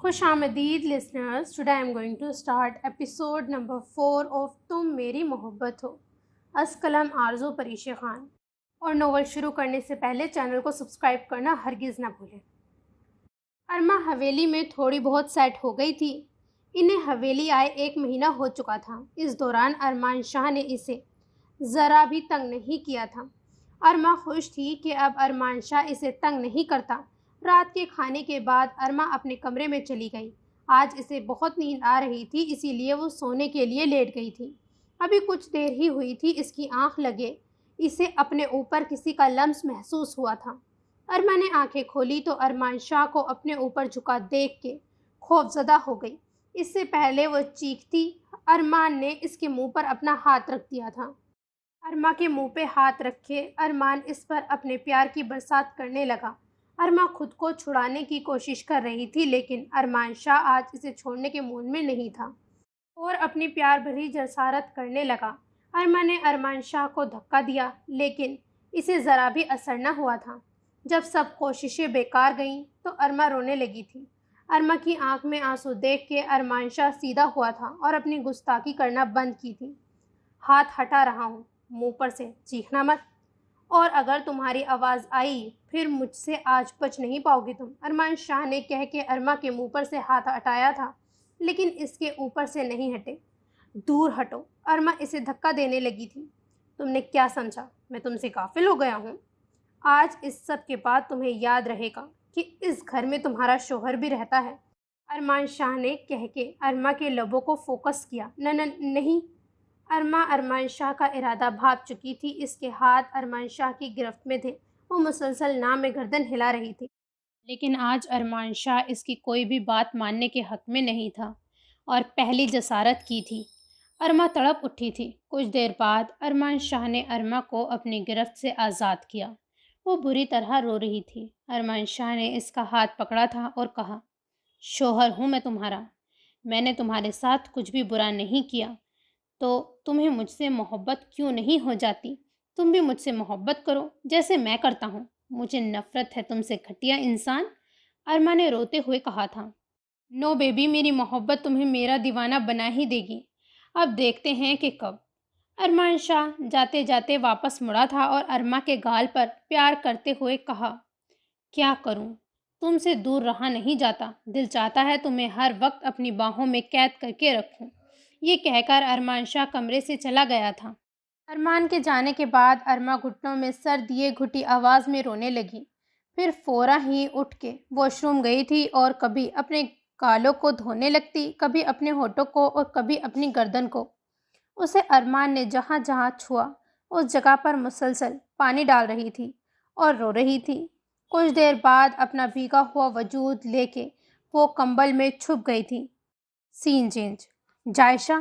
خوش آمدید listeners. Today I am going to start episode number 4 of Tum Meri محبت ہو. از قلم آرزو پریشی خان. اور ناول شروع کرنے سے پہلے چینل کو سبسکرائب کرنا ہرگز نہ بھولیں. ارما حویلی میں تھوڑی بہت سیٹ ہو گئی تھی. انہیں حویلی آئے 1 مہینہ ہو چکا تھا. اس دوران ارمان شاہ نے اسے ذرا بھی تنگ نہیں کیا تھا. ارما خوش تھی کہ اب ارمان شاہ اسے تنگ نہیں کرتا. رات کے کھانے کے بعد ارما اپنے کمرے میں چلی گئی. آج اسے بہت نیند آ رہی تھی، اسی لیے وہ سونے کے لیے لیٹ گئی تھی. ابھی کچھ دیر ہی ہوئی تھی اس کی آنکھ لگے اسے اپنے اوپر کسی کا لمس محسوس ہوا تھا. ارما نے آنکھیں کھولی تو ارمان شاہ کو اپنے اوپر جھکا دیکھ کے خوف زدہ ہو گئی. اس سے پہلے وہ چیختی ارمان نے اس کے منہ پر اپنا ہاتھ رکھ دیا تھا. ارما کے منہ پہ ہاتھ رکھے ارمان اس پر اپنے پیار کی برسات کرنے لگا. ارما خود کو چھڑانے کی کوشش کر رہی تھی، لیکن ارمان شاہ آج اسے چھوڑنے کے موڈ میں نہیں تھا اور اپنی پیار بھری جسارت کرنے لگا. ارما نے ارمان شاہ کو دھکا دیا، لیکن اسے ذرا بھی اثر نہ ہوا تھا. جب سب کوششیں بیکار گئیں تو ارما رونے لگی تھی. ارما کی آنکھ میں آنسو دیکھ کے ارمان شاہ سیدھا ہوا تھا اور اپنی گستاخی کرنا بند کی تھی. ہاتھ ہٹا رہا ہوں، منہ پر سے چیخنا مت، اور اگر تمہاری آواز آئی پھر مجھ سے آج بچ نہیں پاؤ گی تم. ارمان شاہ نے کہہ کے ارما کے منہ پر سے ہاتھ ہٹایا تھا، لیکن اس کے اوپر سے نہیں ہٹے. دور ہٹو. ارما اسے دھکا دینے لگی تھی. تم نے کیا سمجھا میں تم سے غافل ہو گیا ہوں؟ آج اس سب کے بعد تمہیں یاد رہے گا کہ اس گھر میں تمہارا شوہر بھی رہتا ہے. ارمان شاہ نے کہہ کے ارما کے لبوں کو فوکس کیا. نہیں. ارمان شاہ کا ارادہ بھاپ چکی تھی. اس کے ہاتھ ارمان شاہ کی گرفت میں تھے. وہ مسلسل نام میں گردن ہلا رہی تھی، لیکن آج ارمان شاہ اس کی کوئی بھی بات ماننے کے حق میں نہیں تھا اور پہلی جسارت کی تھی. ارما تڑپ اٹھی تھی. کچھ دیر بعد ارمان شاہ نے ارما کو اپنی گرفت سے آزاد کیا. وہ بری طرح رو رہی تھی. ارمان شاہ نے اس کا ہاتھ پکڑا تھا اور کہا، شوہر ہوں میں تمہارا. میں نے تمہارے ساتھ کچھ بھی برا نہیں کیا، تو تمہیں مجھ سے محبت کیوں نہیں ہو جاتی؟ تم بھی مجھ سے محبت کرو جیسے میں کرتا ہوں. مجھے نفرت ہے تم سے گھٹیا انسان. ارما نے روتے ہوئے کہا تھا. نو بیبی، میری محبت تمہیں میرا دیوانہ بنا ہی دے گی. اب دیکھتے ہیں کہ کب. ارمان شاہ جاتے جاتے واپس مڑا تھا اور ارما کے گال پر پیار کرتے ہوئے کہا، کیا کروں، تم سے دور رہا نہیں جاتا. دل چاہتا ہے تمہیں ہر وقت اپنی باہوں میں قید کر کے رکھوں. یہ کہہ کر ارمان شاہ کمرے سے چلا گیا تھا. ارمان کے جانے کے بعد ارما گھٹنوں میں سر دیے گھٹی آواز میں رونے لگی. پھر فوراً ہی اٹھ کے واش روم گئی تھی اور کبھی اپنے گالوں کو دھونے لگتی، کبھی اپنے ہونٹوں کو اور کبھی اپنی گردن کو. اسے ارمان نے جہاں جہاں چھوا اس جگہ پر مسلسل پانی ڈال رہی تھی اور رو رہی تھی. کچھ دیر بعد اپنا بھیگا ہوا وجود لے کے وہ کمبل میں چھپ گئی تھی. سین چینج. جائشہ.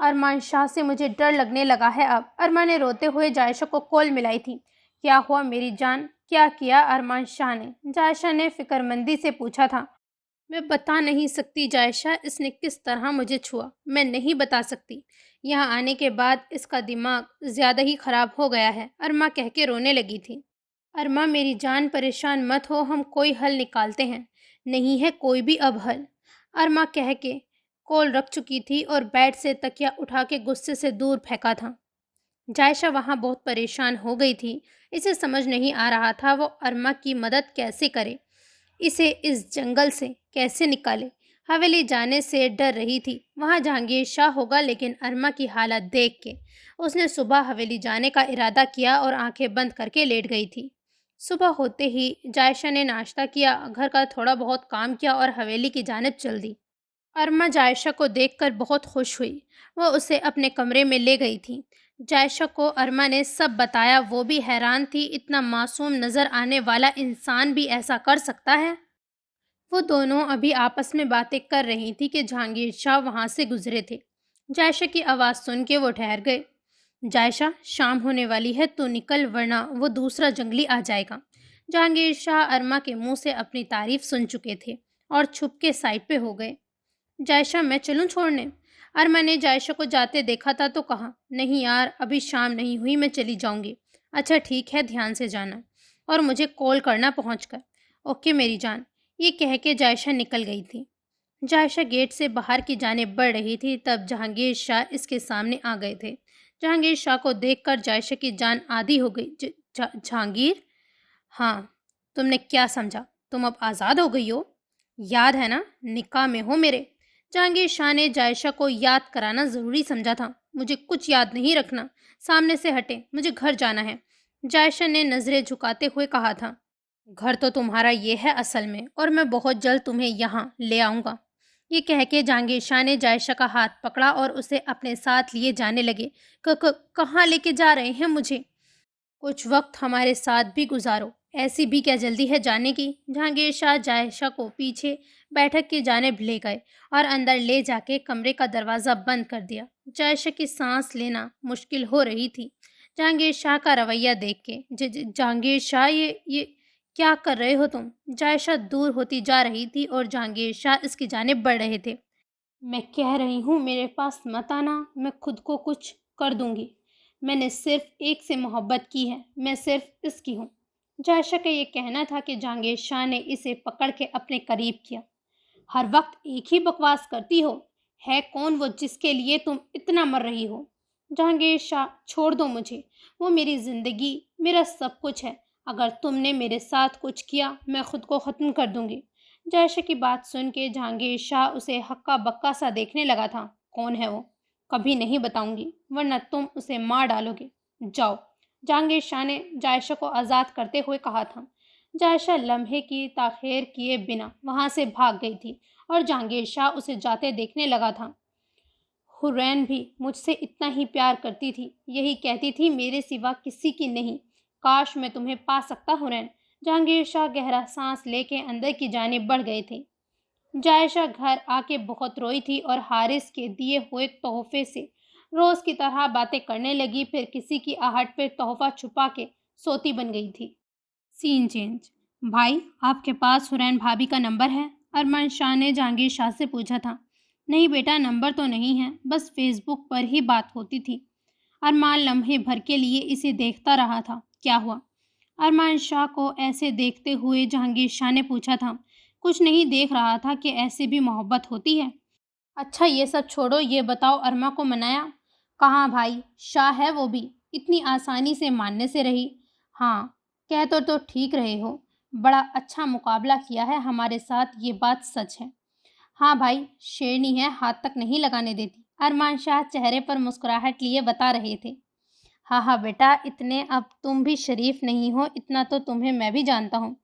ارمان شاہ سے مجھے ڈر لگنے لگا ہے اب. ارما نے روتے ہوئے جائشہ کو کول ملائی تھی. کیا ہوا میری جان؟ کیا کیا ارمان شاہ نے؟ جائشہ نے فکر مندی سے پوچھا تھا. میں بتا نہیں سکتی جائشہ، اس نے کس طرح مجھے چھوا، میں نہیں بتا سکتی. یہاں آنے کے بعد اس کا دماغ زیادہ ہی خراب ہو گیا ہے. ارما کہہ کے رونے لگی تھی. ارما میری جان پریشان مت ہو، ہم کوئی حل نکالتے ہیں. نہیں ہے کوئی بھی اب حل. ارما کہہ کے کول رکھ چکی تھی اور بیڈ سے تکیا اٹھا کے غصے سے دور پھینکا تھا. جائشہ وہاں بہت پریشان ہو گئی تھی. اسے سمجھ نہیں آ رہا تھا وہ ارما کی مدد کیسے کرے، اسے اس جنگل سے کیسے نکالے. حویلی جانے سے ڈر رہی تھی، وہاں جہانگیر شاہ ہوگا، لیکن ارما کی حالت دیکھ کے اس نے صبح حویلی جانے کا ارادہ کیا اور آنکھیں بند کر کے لیٹ گئی تھی. صبح ہوتے ہی جائشہ نے ناشتہ کیا، گھر کا تھوڑا بہت کام کیا اور حویلی کی جانب چل دی. ارما جائشہ کو دیکھ کر بہت خوش ہوئی. وہ اسے اپنے کمرے میں لے گئی تھی. جائشہ کو ارما نے سب بتایا. وہ بھی حیران تھی، اتنا معصوم نظر آنے والا انسان بھی ایسا کر سکتا ہے. وہ دونوں ابھی آپس میں باتیں کر رہی تھی کہ جہانگیر شاہ وہاں سے گزرے تھے. جائشہ کی آواز سن کے وہ ٹھہر گئے. جائشہ، شام ہونے والی ہے تو نکل، ورنہ وہ دوسرا جنگلی آ جائے گا. جہانگیر شاہ ارما کے منہ سے اپنی تعریف سن چکے تھے اور چھپ کے سائڈ پہ ہو گئے. جائشہ، میں چلوں چھوڑنے؟ ارما نے جائشہ کو جاتے دیکھا تھا تو کہا، نہیں یار، ابھی شام نہیں ہوئی، میں چلی جاؤں گی. اچھا ٹھیک ہے، دھیان سے جانا اور مجھے کال کرنا پہنچ کر. اوکے میری جان. یہ کہہ کے جائشہ نکل گئی تھی. جائشہ گیٹ سے باہر کی جانب بڑھ رہی تھی، تب جہانگیر شاہ اس کے سامنے آ گئے تھے۔ جہانگیر شاہ کو دیکھ کر جائشہ کی جان آدھی ہو گئی۔ جہانگیر، ہاں، تم نے کیا سمجھا؟ تم اب آزاد ہو گئی ہو؟ یاد ہے نا، نکاح میں ہو میرے۔ جہانگیر شاہ نے جائشہ کو یاد کرانا ضروری سمجھا تھا۔ مجھے کچھ یاد نہیں رکھنا، سامنے سے ہٹے، مجھے گھر جانا ہے، جائشہ نے نظریں جھکاتے ہوئے کہا تھا۔ گھر تو تمہارا یہ ہے اصل میں، اور میں بہت جلد تمہیں یہاں لے آؤں گا۔ یہ کہہ کے جہانگیر شاہ نے جائشہ کا ہاتھ پکڑا اور اسے اپنے ساتھ لیے جانے لگے۔ کہاں لے کے جا رہے ہیں مجھے؟ کچھ وقت ہمارے ساتھ بھی گزارو، ایسی بھی کیا جلدی ہے جانے کی؟ جہانگیر شاہ جائشہ کو پیچھے بیٹھک کی جانب لے گئے اور اندر لے جا کے کمرے کا دروازہ بند کر دیا۔ جائشہ کی سانس لینا مشکل ہو رہی تھی جہانگیر شاہ کا رویہ دیکھ کے۔ جہانگیر شاہ، یہ کیا کر رہے ہو تم؟ جائشہ دور ہوتی جا رہی تھی اور جہانگیر شاہ اس کی جانب بڑھ رہے تھے۔ میں کہہ رہی ہوں میرے پاس مت آنا، میں خود کو کچھ کر دوں گی۔ میں نے صرف ایک سے محبت کی ہے، میں صرف اس کی ہوں۔ جائشہ کا یہ کہنا تھا کہ جہانگیر شاہ نے اسے پکڑ کے اپنے قریب کیا۔ ہر وقت ایک ہی بکواس کرتی ہو، ہے کون وہ جس کے لیے تم اتنا مر رہی ہو؟ جہانگیر شاہ، چھوڑ دو مجھے، وہ میری زندگی، میرا سب کچھ ہے۔ اگر تم نے میرے ساتھ کچھ کیا، میں خود کو ختم کر دوں گی۔ جائشہ کی بات سن کے جہانگیر شاہ اسے ہکا بکا سا دیکھنے لگا تھا۔ کون ہے وہ؟ کبھی نہیں بتاؤں گی، ورنہ تم اسے مار ڈالو گے۔ جاؤ، جہانگیر شاہ نے جائشہ کو آزاد کرتے ہوئے کہا تھا۔ جائشہ لمحے کی تاخیر کیے بنا وہاں سے بھاگ گئی تھی اور جہانگیر شاہ اسے جاتے دیکھنے لگا تھا۔ حورین بھی مجھ سے اتنا ہی پیار کرتی تھی، یہی کہتی تھی میرے سوا کسی کی نہیں۔ کاش میں تمہیں پا سکتا حورین۔ جہانگیر شاہ گہرا سانس لے کے اندر کی جانب بڑھ گئے تھے۔ جائشہ گھر آ کے بہت روئی تھی اور حارث کے دیے ہوئے تحفے سے روز کی طرح باتیں کرنے لگی، پھر کسی کی آہٹ پہ تحفہ چھپا کے سوتی بن گئی تھی۔ سین چینج۔ بھائی، آپ کے پاس حورین بھابھی کا نمبر ہے؟ ارمان شاہ نے جہانگیر شاہ سے پوچھا تھا۔ نہیں بیٹا، نمبر تو نہیں ہے، بس فیس بک پر ہی بات ہوتی تھی۔ ارمان لمحے بھر کے لیے اسے دیکھتا رہا تھا۔ کیا ہوا؟ ارمان شاہ کو ایسے دیکھتے ہوئے جہانگیر شاہ نے پوچھا تھا۔ کچھ نہیں دیکھ رہا تھا کہ ایسے بھی محبت ہوتی ہے۔ اچھا یہ سب چھوڑو، یہ بتاؤ ارما کو منایا؟ کہاں بھائی، شاہ ہے وہ بھی، اتنی آسانی سے ماننے سے رہی؟ ہاں، کہہ تو ٹھیک رہے ہو، بڑا اچھا مقابلہ کیا ہے ہمارے ساتھ، یہ بات سچ ہے۔ ہاں بھائی، شیرنی ہے، ہاتھ تک نہیں لگانے دیتی، ارمان شاہ چہرے پر مسکراہٹ لیے بتا رہے تھے۔ ہاں بیٹا، اتنے اب تم بھی شریف نہیں ہو، اتنا تو تمہیں میں بھی جانتا ہوں،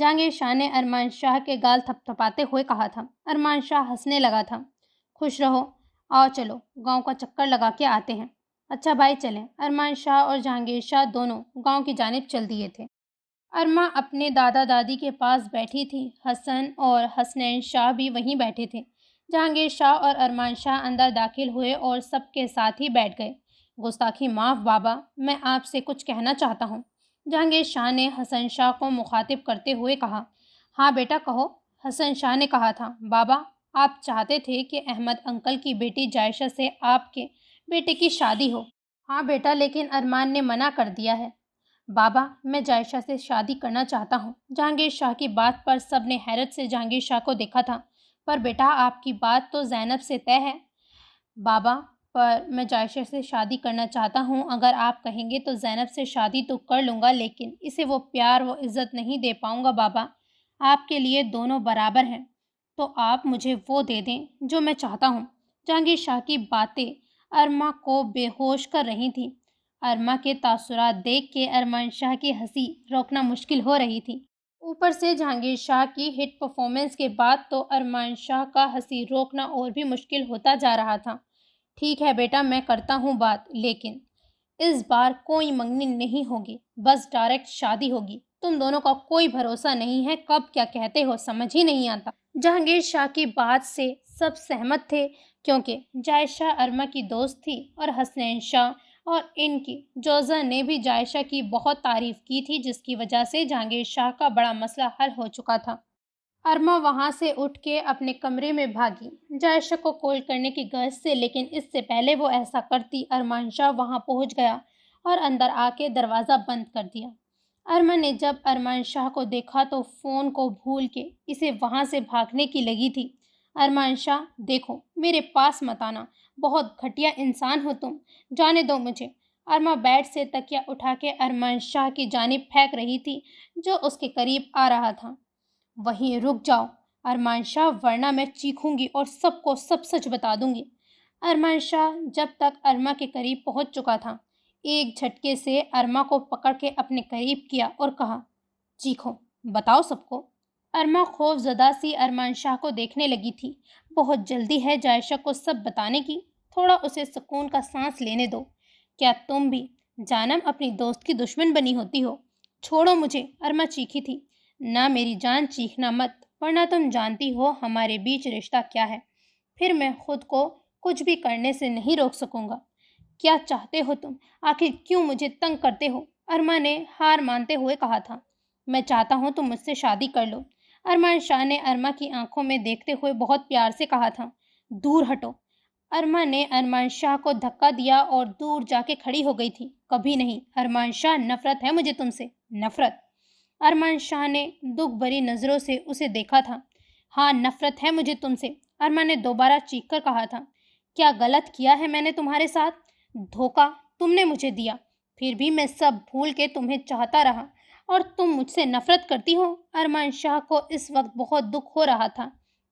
جہانگیر شاہ نے ارمان شاہ کے گال تھپ تھپاتے ہوئے کہا تھا۔ ارمان شاہ ہنسنے لگا تھا۔ خوش رہو، آؤ چلو گاؤں کا چکر لگا کے آتے ہیں۔ اچھا بھائی چلیں۔ ارمان شاہ اور جہانگیر شاہ دونوں گاؤں کی جانب چل دیے تھے۔ ارما اپنے دادا دادی کے پاس بیٹھی تھی، حسن اور حسنین شاہ بھی وہیں بیٹھے تھے۔ جہانگیر شاہ اور ارمان شاہ اندر داخل ہوئے اور سب کے ساتھ ہی بیٹھ گئے۔ گستاخی معاف بابا، میں آپ سے کچھ کہنا چاہتا ہوں، جہانگیر شاہ نے حسن شاہ کو مخاطب کرتے ہوئے کہا۔ ہاں بیٹا کہو، حسن شاہ نے کہا تھا۔ بابا، آپ چاہتے تھے کہ احمد انکل کی بیٹی جائشہ سے آپ کے بیٹے کی شادی ہو؟ ہاں بیٹا، لیکن ارمان نے منع کر دیا ہے۔ بابا، میں جائشہ سے شادی کرنا چاہتا ہوں۔ جہانگیر شاہ کی بات پر سب نے حیرت سے جہانگیر شاہ کو دیکھا تھا۔ پر بیٹا، آپ کی بات تو زینب سے طے ہے۔ بابا، پر میں جائشہ سے شادی کرنا چاہتا ہوں، اگر آپ کہیں گے تو زینب سے شادی تو کر لوں گا، لیکن اسے وہ پیار و عزت نہیں دے پاؤں گا۔ بابا، آپ کے لیے دونوں برابر ہیں، تو آپ مجھے وہ دے دیں جو میں چاہتا ہوں۔ جہانگیر شاہ کی باتیں ارما کو بے ہوش کر رہی تھیں۔ ارما کے تاثرات دیکھ کے ارمان شاہ کی ہنسی روکنا مشکل ہو رہی تھی۔ اوپر سے جہانگیر شاہ کی ہٹ پرفارمنس کے بعد تو ارمان شاہ کا ہنسی روکنا اور بھی مشکل ہوتا جا رہا تھا۔ ٹھیک ہے بیٹا، میں کرتا ہوں بات، لیکن اس بار کوئی منگنی نہیں ہوگی، بس ڈائریکٹ شادی ہوگی۔ تم دونوں کا کوئی بھروسہ نہیں ہے، کب کیا کہتے ہو سمجھ ہی نہیں آتا۔ جہانگیر شاہ کی بات سے سب سہمت تھے، کیونکہ جائشہ ارما کی دوست تھی اور حسنین شاہ اور ان کی جوزہ نے بھی جائشہ کی بہت تعریف کی تھی، جس کی وجہ سے جہانگیر شاہ کا بڑا مسئلہ حل ہو چکا تھا۔ ارما وہاں سے اٹھ کے اپنے کمرے میں بھاگی جائشہ کو کال کرنے کی غرض سے، لیکن اس سے پہلے وہ ایسا کرتی ارمان شاہ وہاں پہنچ گیا اور اندر آ کے دروازہ بند کر دیا۔ ارما نے جب ارمان شاہ کو دیکھا تو فون کو بھول کے اسے وہاں سے بھاگنے کی لگی تھی۔ ارمان شاہ دیکھو میرے پاس مت آنا، بہت گھٹیا انسان ہو تم، جانے دو مجھے۔ ارما بیڈ سے تکیا اٹھا کے ارمان شاہ کی جانب پھینک رہی تھی جو اس کے قریب آ رہا تھا۔ وہیں رک جاؤ ارمان شاہ، ورنہ میں چیخوں گی اور سب کو سب سچ بتا دوں گی۔ ارمان شاہ جب تک ارما کے قریب پہنچ چکا تھا، ایک جھٹکے سے ارما کو پکڑ کے اپنے قریب کیا اور کہا، چیخو، بتاؤ سب کو۔ ارما خوف زدہ سی ارمان شاہ کو دیکھنے لگی تھی۔ بہت جلدی ہے جائشہ کو سب بتانے کی، تھوڑا اسے سکون کا سانس لینے دو۔ کیا تم بھی جانم اپنی دوست کی دشمن بنی ہوتی ہو؟ چھوڑو مجھے، ارما چیخی تھی۔ نہ میری جان، چیخنا مت، ورنہ تم جانتی ہو ہمارے بیچ رشتہ کیا ہے، پھر میں خود کو کچھ بھی کرنے سے نہیں روک سکوں گا۔ کیا چاہتے ہو تم؟ آخر کیوں مجھے تنگ کرتے ہو؟ ارما نے ہار مانتے ہوئے کہا تھا۔ میں چاہتا ہوں تم مجھ سے شادی کر لو۔ ارمان شاہ نے ارما کی آنکھوں میں دیکھتے ہوئے بہت پیار سے کہا تھا۔ دور ہٹو۔ ارما نے ارمان شاہ کو دھکا دیا اور دور جا کے کھڑی ہو گئی تھی۔ کبھی نہیں ارمان شاہ، نفرت ہے مجھے تم سے، نفرت۔ ارمان شاہ نے دکھ بھری نظروں سے اسے دیکھا تھا۔ ہاں نفرت ہے مجھے تم سے، ارما نے دوبارہ چیخ کر کہا تھا۔ کیا غلط کیا ہے میں نے تمہارے ساتھ؟ دھوکہ تم نے مجھے دیا، پھر بھی میں سب بھول کے تمہیں چاہتا رہا، اور تم مجھ سے نفرت کرتی ہو؟ ارمان شاہ کو اس وقت بہت دکھ ہو رہا تھا۔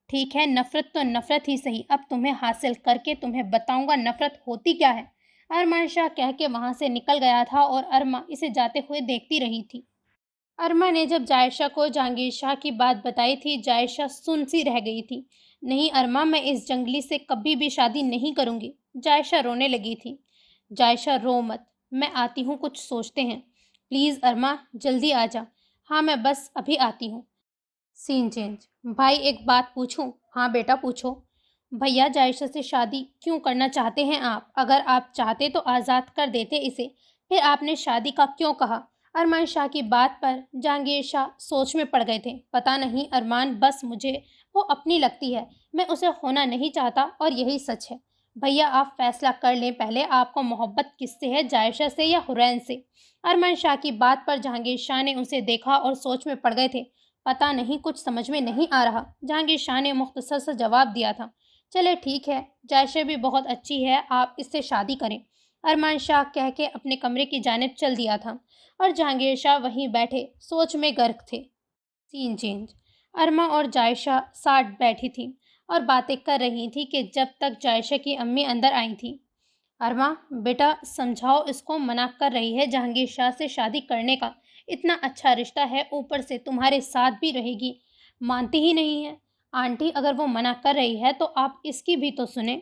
ٹھیک ہے، نفرت تو نفرت ہی صحیح، اب تمہیں حاصل کر کے تمہیں بتاؤں گا نفرت ہوتی کیا ہے۔ ارمان شاہ کہہ کے وہاں سے نکل گیا تھا اور ارما اسے جاتے ہوئے دیکھتی رہی تھی۔ ارما نے جب جائشہ کو جہانگیر شاہ کی بات بتائی تھی، جائشہ سن سی رہ گئی تھی۔ نہیں ارما، میں اس جنگلی سے کبھی بھی شادی نہیں کروں گی۔ جائشہ رونے لگی تھی۔ جائشہ رو مت، میں آتی ہوں، کچھ سوچتے ہیں۔ پلیز ارما جلدی آ جا۔ ہاں میں بس ابھی آتی ہوں۔ سین چینج۔ بھائی ایک بات پوچھوں؟ ہاں بیٹا پوچھو۔ بھیا جائشہ سے شادی کیوں کرنا چاہتے ہیں آپ؟ اگر آپ چاہتے تو آزاد کر دیتے اسے، پھر آپ نے شادی کا کیوں کہا؟ ارمان شاہ کی بات پر جہانگیر شاہ سوچ میں پڑ گئے تھے۔ پتہ نہیں ارمان، بس مجھے وہ اپنی لگتی ہے، میں اسے ہونا نہیں چاہتا اور یہی سچ ہے۔ بھیا آپ فیصلہ کر لیں پہلے، آپ کو محبت کس سے ہے، جائشہ سے یا حرین سے؟ ارمان شاہ کی بات پر جہانگیر شاہ نے اسے دیکھا اور سوچ میں پڑ گئے تھے۔ پتہ نہیں کچھ سمجھ میں نہیں آ رہا، جہانگیر شاہ نے مختصر سا جواب دیا تھا۔ چلے ٹھیک ہے، جائشہ بھی بہت اچھی ہے، آپ اس سے شادی کریں۔ ارمان شاہ کہہ کے اپنے کمرے کی جانب چل دیا تھا اور جہانگیر شاہ وہیں بیٹھے سوچ میں غرق تھے۔ سین چینج۔ ارما اور جائشہ ساتھ بیٹھی تھی اور باتیں کر رہی تھی کہ جب تک جائشہ کی امی اندر آئی تھیں۔ ارما بیٹا سمجھاؤ اس کو، منع کر رہی ہے جہانگیر شاہ سے شادی کرنے کا، اتنا اچھا رشتہ ہے، اوپر سے تمہارے ساتھ بھی رہے گی، مانتی ہی نہیں ہے۔ آنٹی اگر وہ منع کر رہی ہے تو آپ اس کی بھی تو سنیں۔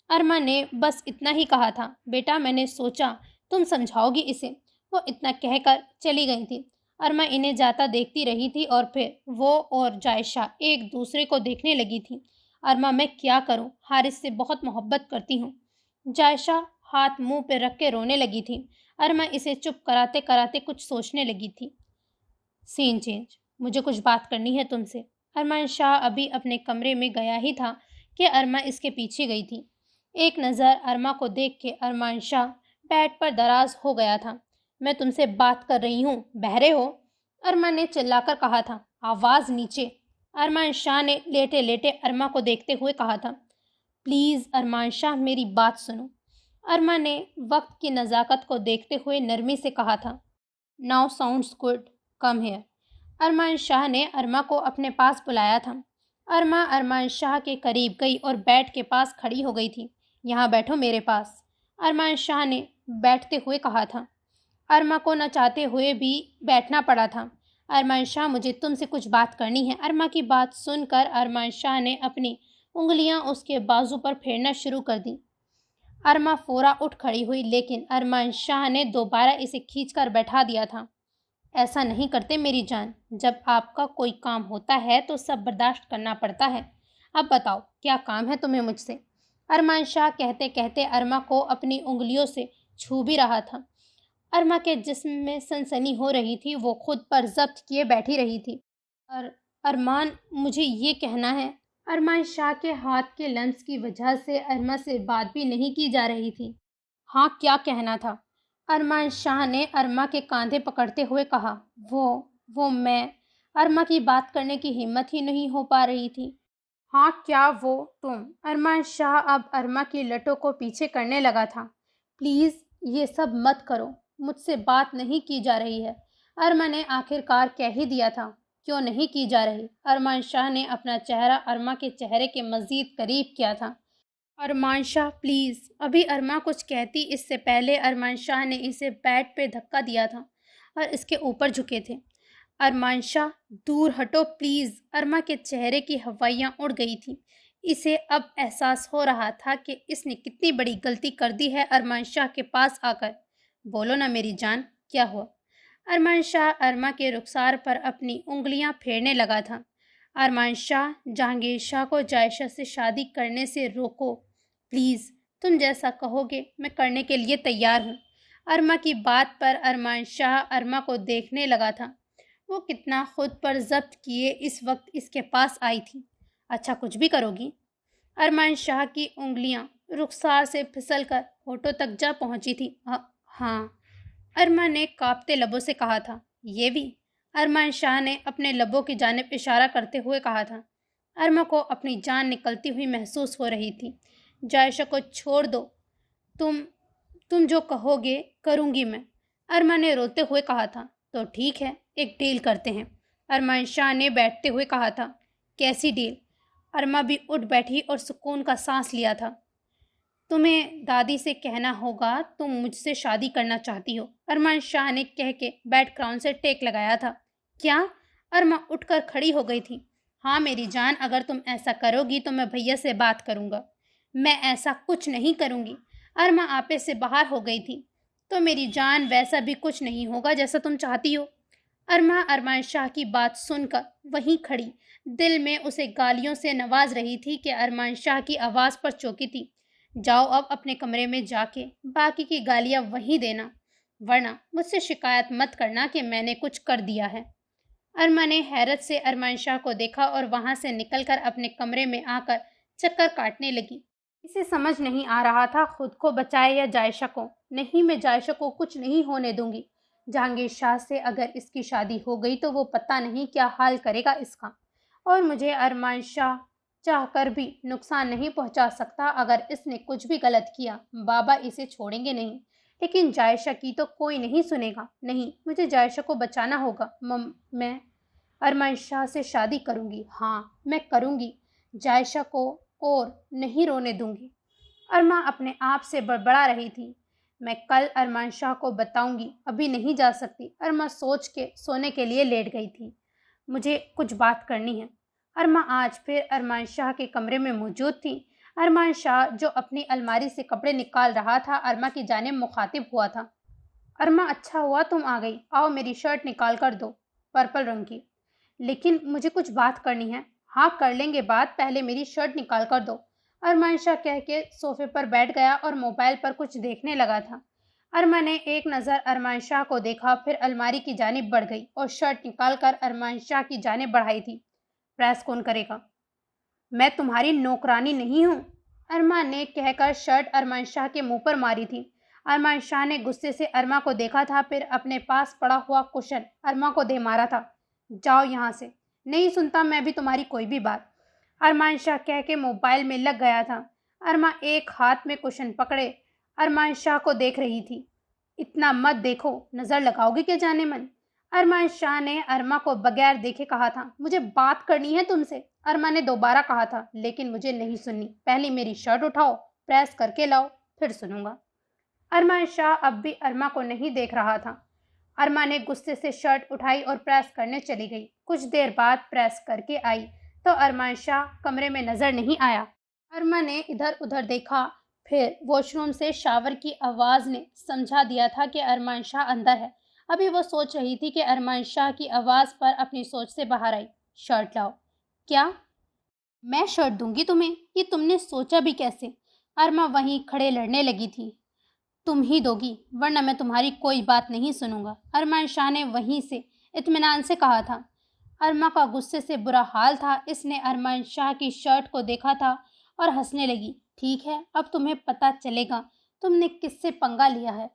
ارما نے بس اتنا ہی کہا تھا۔ بیٹا میں نے سوچا تم سمجھاؤ گی اسے، وہ اتنا کہہ کر چلی گئی تھی۔ ارما انہیں جاتا دیکھتی رہی تھی اور پھر وہ اور جائشہ ایک دوسرے کو دیکھنے لگی تھی۔ ارما میں کیا کروں، حارث سے بہت محبت کرتی ہوں۔ جائشہ ہاتھ منہ پہ رکھ کے رونے لگی تھی۔ ارما اسے چپ کراتے کراتے کچھ سوچنے لگی تھی۔ سین چینج۔ مجھے کچھ بات کرنی ہے تم سے۔ ارمان شاہ ابھی اپنے کمرے میں گیا ہی تھا کہ ارما اس کے پیچھے گئی تھی۔ ایک نظر ارما کو دیکھ کے ارمان شاہ بیڈ پر دراز ہو گیا تھا۔ میں تم سے بات کر رہی ہوں، بہرے ہو؟ ارما نے چلا کر کہا تھا۔ آواز نیچے۔ ارمان شاہ نے لیٹے لیٹے ارما کو دیکھتے ہوئے کہا تھا۔ پلیز ارمان شاہ میری بات سنو۔ ارما نے وقت کی نزاکت کو دیکھتے ہوئے نرمی سے کہا تھا۔ Now sounds good, come here. Armaan Shah نے ارما کو اپنے پاس بلایا تھا۔ ارما ارمان شاہ کے قریب گئی اور بیڈ کے پاس کھڑی ہو گئی تھی۔ یہاں بیٹھو میرے پاس، ارمان شاہ نے بیٹھتے ہوئے کہا تھا۔ ارما کو نہ چاہتے ہوئے بھی بیٹھنا پڑا تھا۔ ارمان شاہ مجھے تم سے کچھ بات کرنی ہے۔ ارما کی بات سن کر ارمان شاہ نے اپنی انگلیاں اس کے بازو پر پھیرنا شروع کر دیں۔ ارما فوراً اٹھ کھڑی ہوئی، لیکن ارمان شاہ نے دوبارہ اسے کھینچ کر بیٹھا دیا تھا۔ ایسا نہیں کرتے میری جان، جب آپ کا کوئی کام ہوتا ہے تو سب برداشت کرنا پڑتا ہے۔ اب بتاؤ کیا کام ہے تمہیں مجھ سے؟ ارمان شاہ کہتے کہتے ارما کو اپنی انگلیوں سے چھو بھی رہا تھا۔ ارما کے جسم میں سنسنی ہو رہی تھی، وہ خود پر ضبط کیے بیٹھی رہی تھی۔ ارمان مجھے یہ کہنا ہے۔ ارمان شاہ کے ہاتھ کے لمس کی وجہ سے ارما سے بات بھی نہیں کی جا رہی تھی۔ ہاں کیا کہنا تھا؟ ارمان شاہ نے ارما کے کاندھے پکڑتے ہوئے کہا۔ وہ میں ارما کی بات کرنے کی ہمت ہی نہیں ہو پا رہی تھی۔ ہاں کیا وہ تم؟ ارمان شاہ اب ارما کی لٹوں کو پیچھے کرنے لگا تھا۔ پلیز یہ سب مت کرو، مجھ سے بات نہیں کی جا رہی ہے۔ ارما نے آخر کار کہہ ہی دیا تھا۔ کیوں نہیں کی جا رہی؟ ارمان شاہ نے اپنا چہرہ ارما کے چہرے کے مزید قریب کیا تھا۔ ارمان شاہ پلیز۔ ابھی ارما کچھ کہتی اس سے پہلے ارمان شاہ نے اسے بیڈ پہ دھکا دیا تھا اور اس کے اوپر جھکے تھے۔ ارمان شاہ دور ہٹو پلیز۔ ارما کے چہرے کی ہوائیاں اڑ گئی تھیں۔ اسے اب احساس ہو رہا تھا کہ اس نے کتنی بڑی غلطی کر دی ہے ارمان شاہ کے پاس آ کر۔ بولو نا میری جان، کیا ہوا؟ ارمان شاہ ارما کے رخسار پر اپنی انگلیاں پھیرنے لگا تھا۔ ارمان شاہ، جہانگیر شاہ کو جائشہ سے شادی کرنے سے روکو پلیز۔ تم جیسا کہو گے میں کرنے کے لیے تیار ہوں۔ ارما کی بات پر ارمان شاہ ارما کو دیکھنے لگا تھا۔ وہ کتنا خود پر ضبط کیے اس وقت اس کے پاس آئی تھی۔ اچھا کچھ بھی کرو گی؟ ارمان شاہ کی انگلیاں رخسار سے پھسل کر ہونٹوں تک جا پہنچی تھی۔ ہاں، ارما نے کانپتے لبوں سے کہا تھا۔ یہ بھی؟ ارمان شاہ نے اپنے لبوں کی جانب اشارہ کرتے ہوئے کہا تھا۔ ارما کو اپنی جان نکلتی ہوئی محسوس ہو رہی تھی۔ جائشہ کو چھوڑ دو، تم جو کہو گے کروں گی میں، ارما نے روتے ہوئے کہا تھا۔ تو ٹھیک ہے، ایک ڈیل کرتے ہیں، ارمان شاہ نے بیٹھتے ہوئے کہا تھا۔ کیسی ڈیل؟ ارما بھی اٹھ بیٹھی اور سکون کا سانس لیا تھا۔ تمہیں دادی سے کہنا ہوگا تم مجھ سے شادی کرنا چاہتی ہو، ارمان شاہ نے کہہ کے بیڈ کراؤن سے ٹیک لگایا تھا۔ کیا؟ ارما اٹھ کر کھڑی ہو گئی تھی۔ ہاں میری جان، اگر تم ایسا کرو گی تو میں بھیا سے بات کروں گا۔ میں ایسا کچھ نہیں کروں گی۔ ارما آپے سے باہر ہو گئی تھی۔ تو میری جان ویسا بھی کچھ نہیں ہوگا جیسا تم چاہتی ہو۔ ارما ارمان شاہ کی بات سن کر وہیں کھڑی دل میں اسے گالیوں سے نواز رہی تھی کہ ارمان شاہ کی آواز پر چونکی تھی۔ جاؤ اب اپنے کمرے میں جا کے باقی کی گالیاں وہیں دینا، ورنہ مجھ سے شکایت مت کرنا کہ میں نے کچھ کر دیا ہے۔ ارما نے حیرت سے ارمان شاہ کو دیکھا اور وہاں سے نکل کر اپنے کمرے میں آ کر چکر کاٹنے لگی۔ اسے سمجھ نہیں آ رہا تھا خود کو بچائے یا جائشہ کو۔ نہیں، میں جائشہ کو کچھ نہیں ہونے دوں گی۔ جہانگیر شاہ سے اگر اس کی شادی ہو گئی تو وہ پتہ نہیں کیا حال کرے گا اس کا، اور مجھے ارمان شاہ چاہ کر بھی نقصان نہیں پہنچا سکتا۔ اگر اس نے کچھ بھی غلط کیا بابا اسے چھوڑیں گے نہیں، لیکن جائشہ کی تو کوئی نہیں سنے گا۔ نہیں، مجھے جائشہ کو بچانا ہوگا۔ میں ارمان شاہ سے شادی کروں گی، ہاں میں کروں گی، جائشہ کو اور نہیں رونے دوں گی۔ ارما اپنے آپ سے بڑبڑا رہی تھی۔ میں کل ارمان شاہ کو بتاؤں گی، ابھی نہیں جا سکتی۔ ارما سوچ کے سونے کے لیے لیٹ گئی تھی۔ مجھے کچھ بات کرنی ہے۔ ارما آج پھر ارمان شاہ کے کمرے میں موجود تھی۔ ارمان شاہ جو اپنی الماری سے کپڑے نکال رہا تھا ارما کی جانب مخاطب ہوا تھا۔ ارما اچھا ہوا تم آ گئی، آؤ میری شرٹ نکال کر دو، پرپل رنگ کی۔ لیکن مجھے کچھ بات کرنی ہے۔ ہاں کر لیں گے بات، پہلے میری شرٹ نکال کر دو۔ ارمان شاہ کہہ کے صوفے پر بیٹھ گیا اور موبائل پر کچھ دیکھنے لگا تھا۔ ارما نے ایک نظر ارمان شاہ کو دیکھا، پھر الماری کی جانب بڑھ گئی اور شرٹ نکال کر ارمان شاہ کی جانب بڑھائی تھی۔ پریس کون کرے گا؟ میں تمہاری نوکرانی نہیں ہوں، ارما نے کہہ کر شرٹ ارمان شاہ کے منہ پر ماری تھی۔ ارمان شاہ نے غصے سے ارما کو دیکھا تھا، پھر اپنے پاس پڑا ہوا کشن ارما کو دے مارا تھا۔ جاؤ یہاں سے، نہیں سنتا میں بھی تمہاری کوئی بھی بات، ارمان شاہ کہہ کے موبائل میں لگ گیا تھا۔ ارما ایک ہاتھ میں کشن پکڑے ارمان شاہ کو دیکھ رہی تھی۔ اتنا مت دیکھو، نظر لگاؤ گی کیا جانے من؟ ارمان شاہ نے ارما کو بغیر دیکھے کہا تھا۔ مجھے بات کرنی ہے تم سے، ارما نے دوبارہ کہا تھا، لیکن مجھے نہیں سننی۔ پہلے میری شرٹ اٹھاؤ، پریس کر کے لاؤ، پھر سنوں گا۔ ارمان شاہ اب بھی ارما کو نہیں دیکھ رہا تھا۔ ارما نے غصے سے شرٹ اٹھائی اور پریس کرنے چلی گئی۔ کچھ دیر بعد پریس کر کے آئی تو ارمان شاہ کمرے میں نظر نہیں آیا۔ ارما نے ادھر ادھر دیکھا، پھر واش روم سے شاور کی آواز نے سمجھا دیا تھا کہ ارمان شاہ اندر ہے۔ ابھی وہ سوچ رہی تھی کہ ارمان شاہ کی آواز پر اپنی سوچ سے باہر آئی۔ شرٹ لاؤ۔ کیا؟ میں شرٹ دوں گی تمہیں؟ یہ تم نے سوچا بھی کیسے؟ ارما وہیں کھڑے لڑنے لگی تھی۔ تم ہی دو گی، ورنہ میں تمہاری کوئی بات نہیں سنوں گا، ارمان شاہ نے وہیں سے اطمینان سے کہا تھا۔ ارما کا غصے سے برا حال تھا۔ اس نے ارمان شاہ کی شرٹ کو دیکھا تھا اور ہنسنے لگی۔ ٹھیک ہے، اب تمہیں پتہ چلے گا تم نے کس سے پنگا لیا ہے۔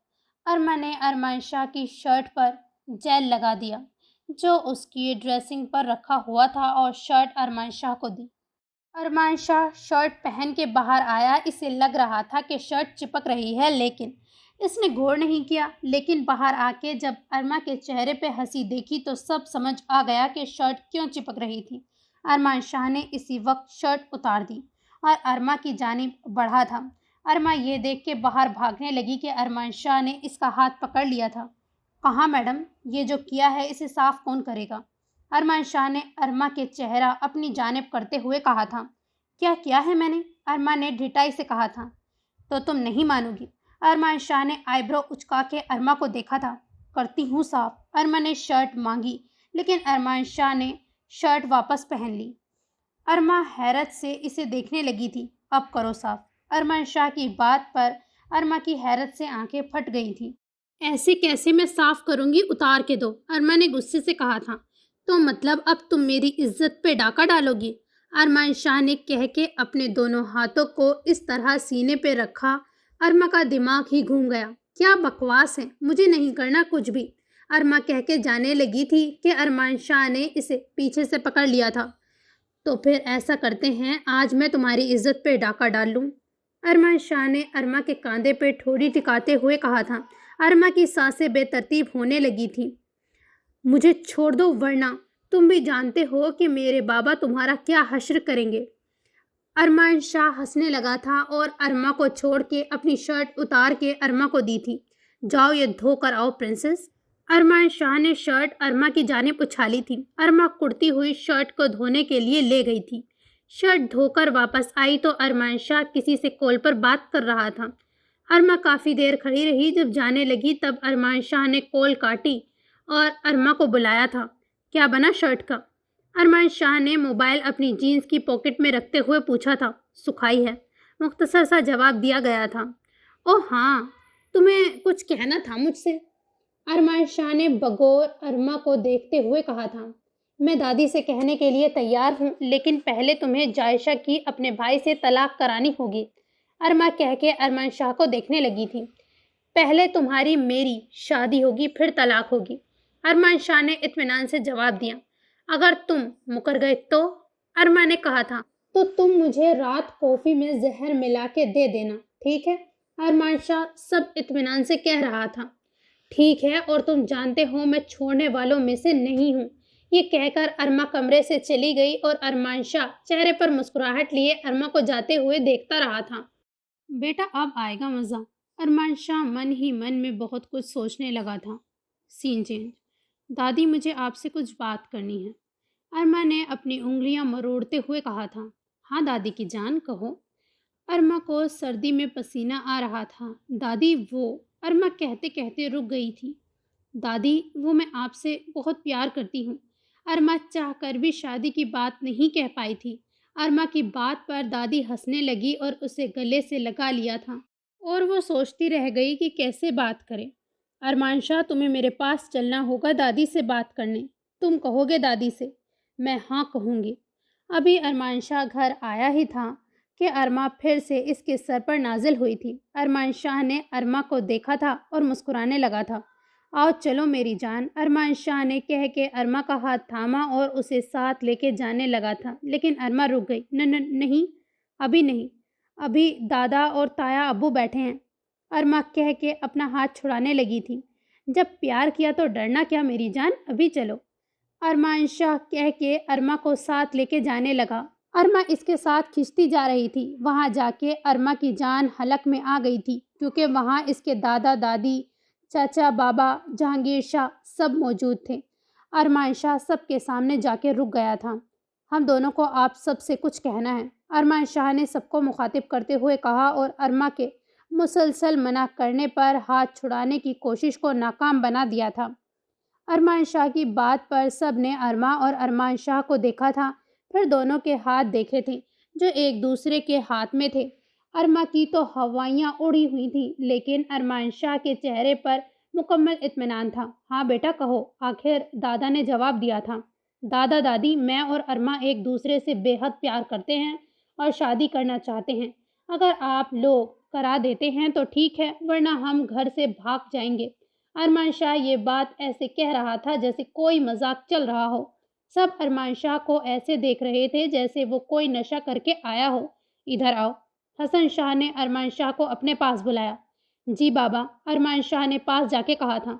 ارما نے ارمان شاہ کی شرٹ پر جیل لگا دیا جو اس کی ڈریسنگ پر رکھا ہوا تھا اور شرٹ ارمان شاہ کو دی۔ ارمان شاہ شرٹ پہن کے باہر آیا۔ اسے لگ رہا تھا کہ شرٹ چپک رہی ہے، لیکن اس نے غور نہیں کیا۔ لیکن باہر آ کے جب ارما کے چہرے پہ ہنسی دیکھی تو سب سمجھ آ گیا کہ شرٹ کیوں چپک رہی تھی۔ ارمان شاہ نے اسی وقت شرٹ اتار دی اور ارما کی جانب بڑھا تھا۔ ارما یہ دیکھ کے باہر بھاگنے لگی کہ ارمان شاہ نے اس کا ہاتھ پکڑ لیا تھا۔ کہاں میڈم، یہ جو کیا ہے اسے صاف کون کرے گا؟ ارمان شاہ نے ارما کے چہرہ اپنی جانب کرتے ہوئے کہا تھا۔ کیا ہے میں نے؟ ارما نے ڈھٹائی سے کہا تھا۔ تو تم نہیں مانو گی؟ ارمان شاہ نے آئی برو اچکا کے ارما کو دیکھا تھا۔ کرتی ہوں صاف۔ ارما نے شرٹ مانگی، لیکن ارمان شاہ نے شرٹ واپس پہن لی۔ ارما حیرت سے اسے دیکھنے لگی تھی۔ اب کرو صاف۔ ارمان شاہ کی بات پر ارما کی حیرت سے آنکھیں پھٹ گئی تھیں۔ ایسے کیسے میں صاف کروں گی؟ اتار کے دو، ارما نے غصے سے کہا تھا۔ تو مطلب اب تم میری عزت پہ ڈاکہ ڈالو گی؟ ارمان شاہ نے کہہ کے اپنے دونوں ہاتھوں کو اس طرح سینے پہ رکھا۔ ارما کا دماغ ہی گھوم گیا۔ کیا بکواس ہے، مجھے نہیں کرنا کچھ بھی، ارما کہہ کے جانے لگی تھی کہ ارمان شاہ نے اسے پیچھے سے پکڑ لیا تھا۔ تو پھر ایسا کرتے ہیں، آج میں تمہاری عزت پہ ڈاکہ ڈال لوں۔ ارمان شاہ نے ارما کے کاندھے پہ ٹھوڑی ٹکاتے ہوئے کہا تھا۔ ارما کی سانسیں بے ترتیب ہونے لگی تھیں۔ مجھے چھوڑ دو ورنہ تم بھی جانتے ہو کہ میرے بابا تمہارا کیا حشر کریں گے۔ ارمان شاہ ہنسنے لگا تھا اور ارما کو چھوڑ کے اپنی شرٹ اتار کے ارما کو دی تھی۔ جاؤ یہ دھو کر آؤ پرنسس۔ ارمان شاہ نے شرٹ ارما کی جانب اچھالی تھی۔ ارما کڑتی ہوئی شرٹ کو دھونے کے لیے لے گئی تھی۔ شرٹ دھو کر واپس آئی تو ارمان شاہ کسی سے کال پر بات کر رہا تھا۔ ارما کافی دیر کھڑی رہی۔ جب جانے لگی تب ارمان شاہ نے کال کاٹی اور ارما کو بلایا تھا۔ کیا بنا شرٹ کا؟ ارمان شاہ نے موبائل اپنی جینز کی پاکٹ میں رکھتے ہوئے پوچھا تھا۔ سکھائی ہے، مختصر سا جواب دیا گیا تھا۔ اوہ ہاں، تمہیں کچھ کہنا تھا مجھ سے؟ ارمان شاہ نے بغور ارما کو دیکھتے ہوئے کہا تھا۔ میں دادی سے کہنے کے لیے تیار ہوں، لیکن پہلے تمہیں جائشہ کی اپنے بھائی سے طلاق کرانی ہوگی، ارما کہہ کے ارمان شاہ کو دیکھنے لگی تھی۔ پہلے تمہاری میری شادی ہوگی، پھر طلاق ہوگی، ارمان شاہ نے اطمینان سے جواب دیا۔ اگر تم مکر گئے تو؟ ارما نے کہا تھا۔ تو تم مجھے رات کافی میں زہر ملا کے دے دینا، ٹھیک ہے؟ ارمان شاہ سب اطمینان سے کہہ رہا تھا۔ ٹھیک ہے، اور تم جانتے ہو میں چھوڑنے والوں میں سے نہیں ہوں۔ یہ کہہ کر ارما کمرے سے چلی گئی اور ارمان شاہ چہرے پر مسکراہٹ لیے ارما کو جاتے ہوئے دیکھتا رہا تھا۔ بیٹا اب آئے گا مزہ۔ ارمان شاہ من ہی من میں بہت کچھ سوچنے لگا تھا۔ سین چینج۔ دادی مجھے آپ سے کچھ بات کرنی ہے، ارما نے اپنی انگلیاں مروڑتے ہوئے کہا تھا۔ ہاں دادی کی جان، کہو۔ ارما کو سردی میں پسینہ آ رہا تھا۔ دادی وہ، ارما کہتے کہتے رک گئی تھی۔ دادی وہ میں آپ سے بہت پیار کرتی ہوں۔ ارما چاہ کر بھی شادی کی بات نہیں کہہ پائی تھی۔ ارما کی بات پر دادی ہنسنے لگی اور اسے گلے سے لگا لیا تھا، اور وہ سوچتی رہ گئی کہ کیسے بات کرے۔ ارمان شاہ تمہیں میرے پاس چلنا ہوگا دادی سے بات کرنے، تم کہو گے دادی سے؟ میں ہاں کہوں گی۔ ابھی ارمان شاہ گھر آیا ہی تھا کہ ارما پھر سے اس کے سر پر نازل ہوئی تھی۔ ارمان شاہ نے ارما کو دیکھا تھا اور مسکرانے لگا تھا۔ آؤ چلو میری جان، ارمان شاہ نے کہہ کے ارما کا ہاتھ تھاما اور اسے ساتھ لے کے جانے لگا تھا، لیکن ارما رک گئی۔ نہیں، ابھی نہیں، ابھی دادا اور تایا ابو بیٹھے ہیں، ارما کہہ کے اپنا ہاتھ چھڑانے لگی تھی۔ جب پیار کیا تو ڈرنا کیا میری جان، ابھی چلو، ارمان شاہ کہہ کے ارما کو ساتھ لے کے جانے لگا۔ ارما اس کے ساتھ کھنچتی جا رہی تھی۔ وہاں جا کے ارما کی جان حلق میں آ گئی تھی، کیونکہ وہاں اس کے دادا دادی، چاچا بابا، جہانگیر شاہ سب موجود تھے۔ ارمان شاہ سب کے سامنے جا کے رک گیا تھا۔ ہم دونوں کو آپ سب سے کچھ کہنا ہے، ارمان شاہ نے سب کو مخاطب کرتے ہوئے کہا، اور ارما کے مسلسل منع کرنے پر ہاتھ چھڑانے کی کوشش کو ناکام بنا دیا تھا۔ ارمان شاہ کی بات پر سب نے ارما اور ارمان شاہ کو دیکھا تھا، پھر دونوں کے ہاتھ دیکھے تھے جو ایک دوسرے کے ہاتھ میں تھے۔ ارما کی تو ہوائیاں اڑی ہوئی تھیں، لیکن ارمان شاہ کے چہرے پر مکمل اطمینان تھا۔ ہاں بیٹا کہو، آخر دادا نے جواب دیا تھا۔ دادا دادی، میں اور ارما ایک دوسرے سے بے حد پیار کرتے ہیں اور شادی کرنا چاہتے ہیں۔ اگر آپ لوگ کرا دیتے ہیں تو ٹھیک ہے، ورنہ ہم گھر سے بھاگ جائیں گے۔ ارمان شاہ یہ بات ایسے کہہ رہا تھا جیسے کوئی مذاق چل رہا ہو۔ سب ارمان شاہ کو ایسے دیکھ رہے تھے جیسے وہ کوئی نشہ کر کے آیا ہو۔ ادھر آؤ۔ حسن شاہ نے ارمان شاہ کو اپنے پاس بلایا۔ جی بابا، ارمان شاہ نے پاس جا کے کہا تھا۔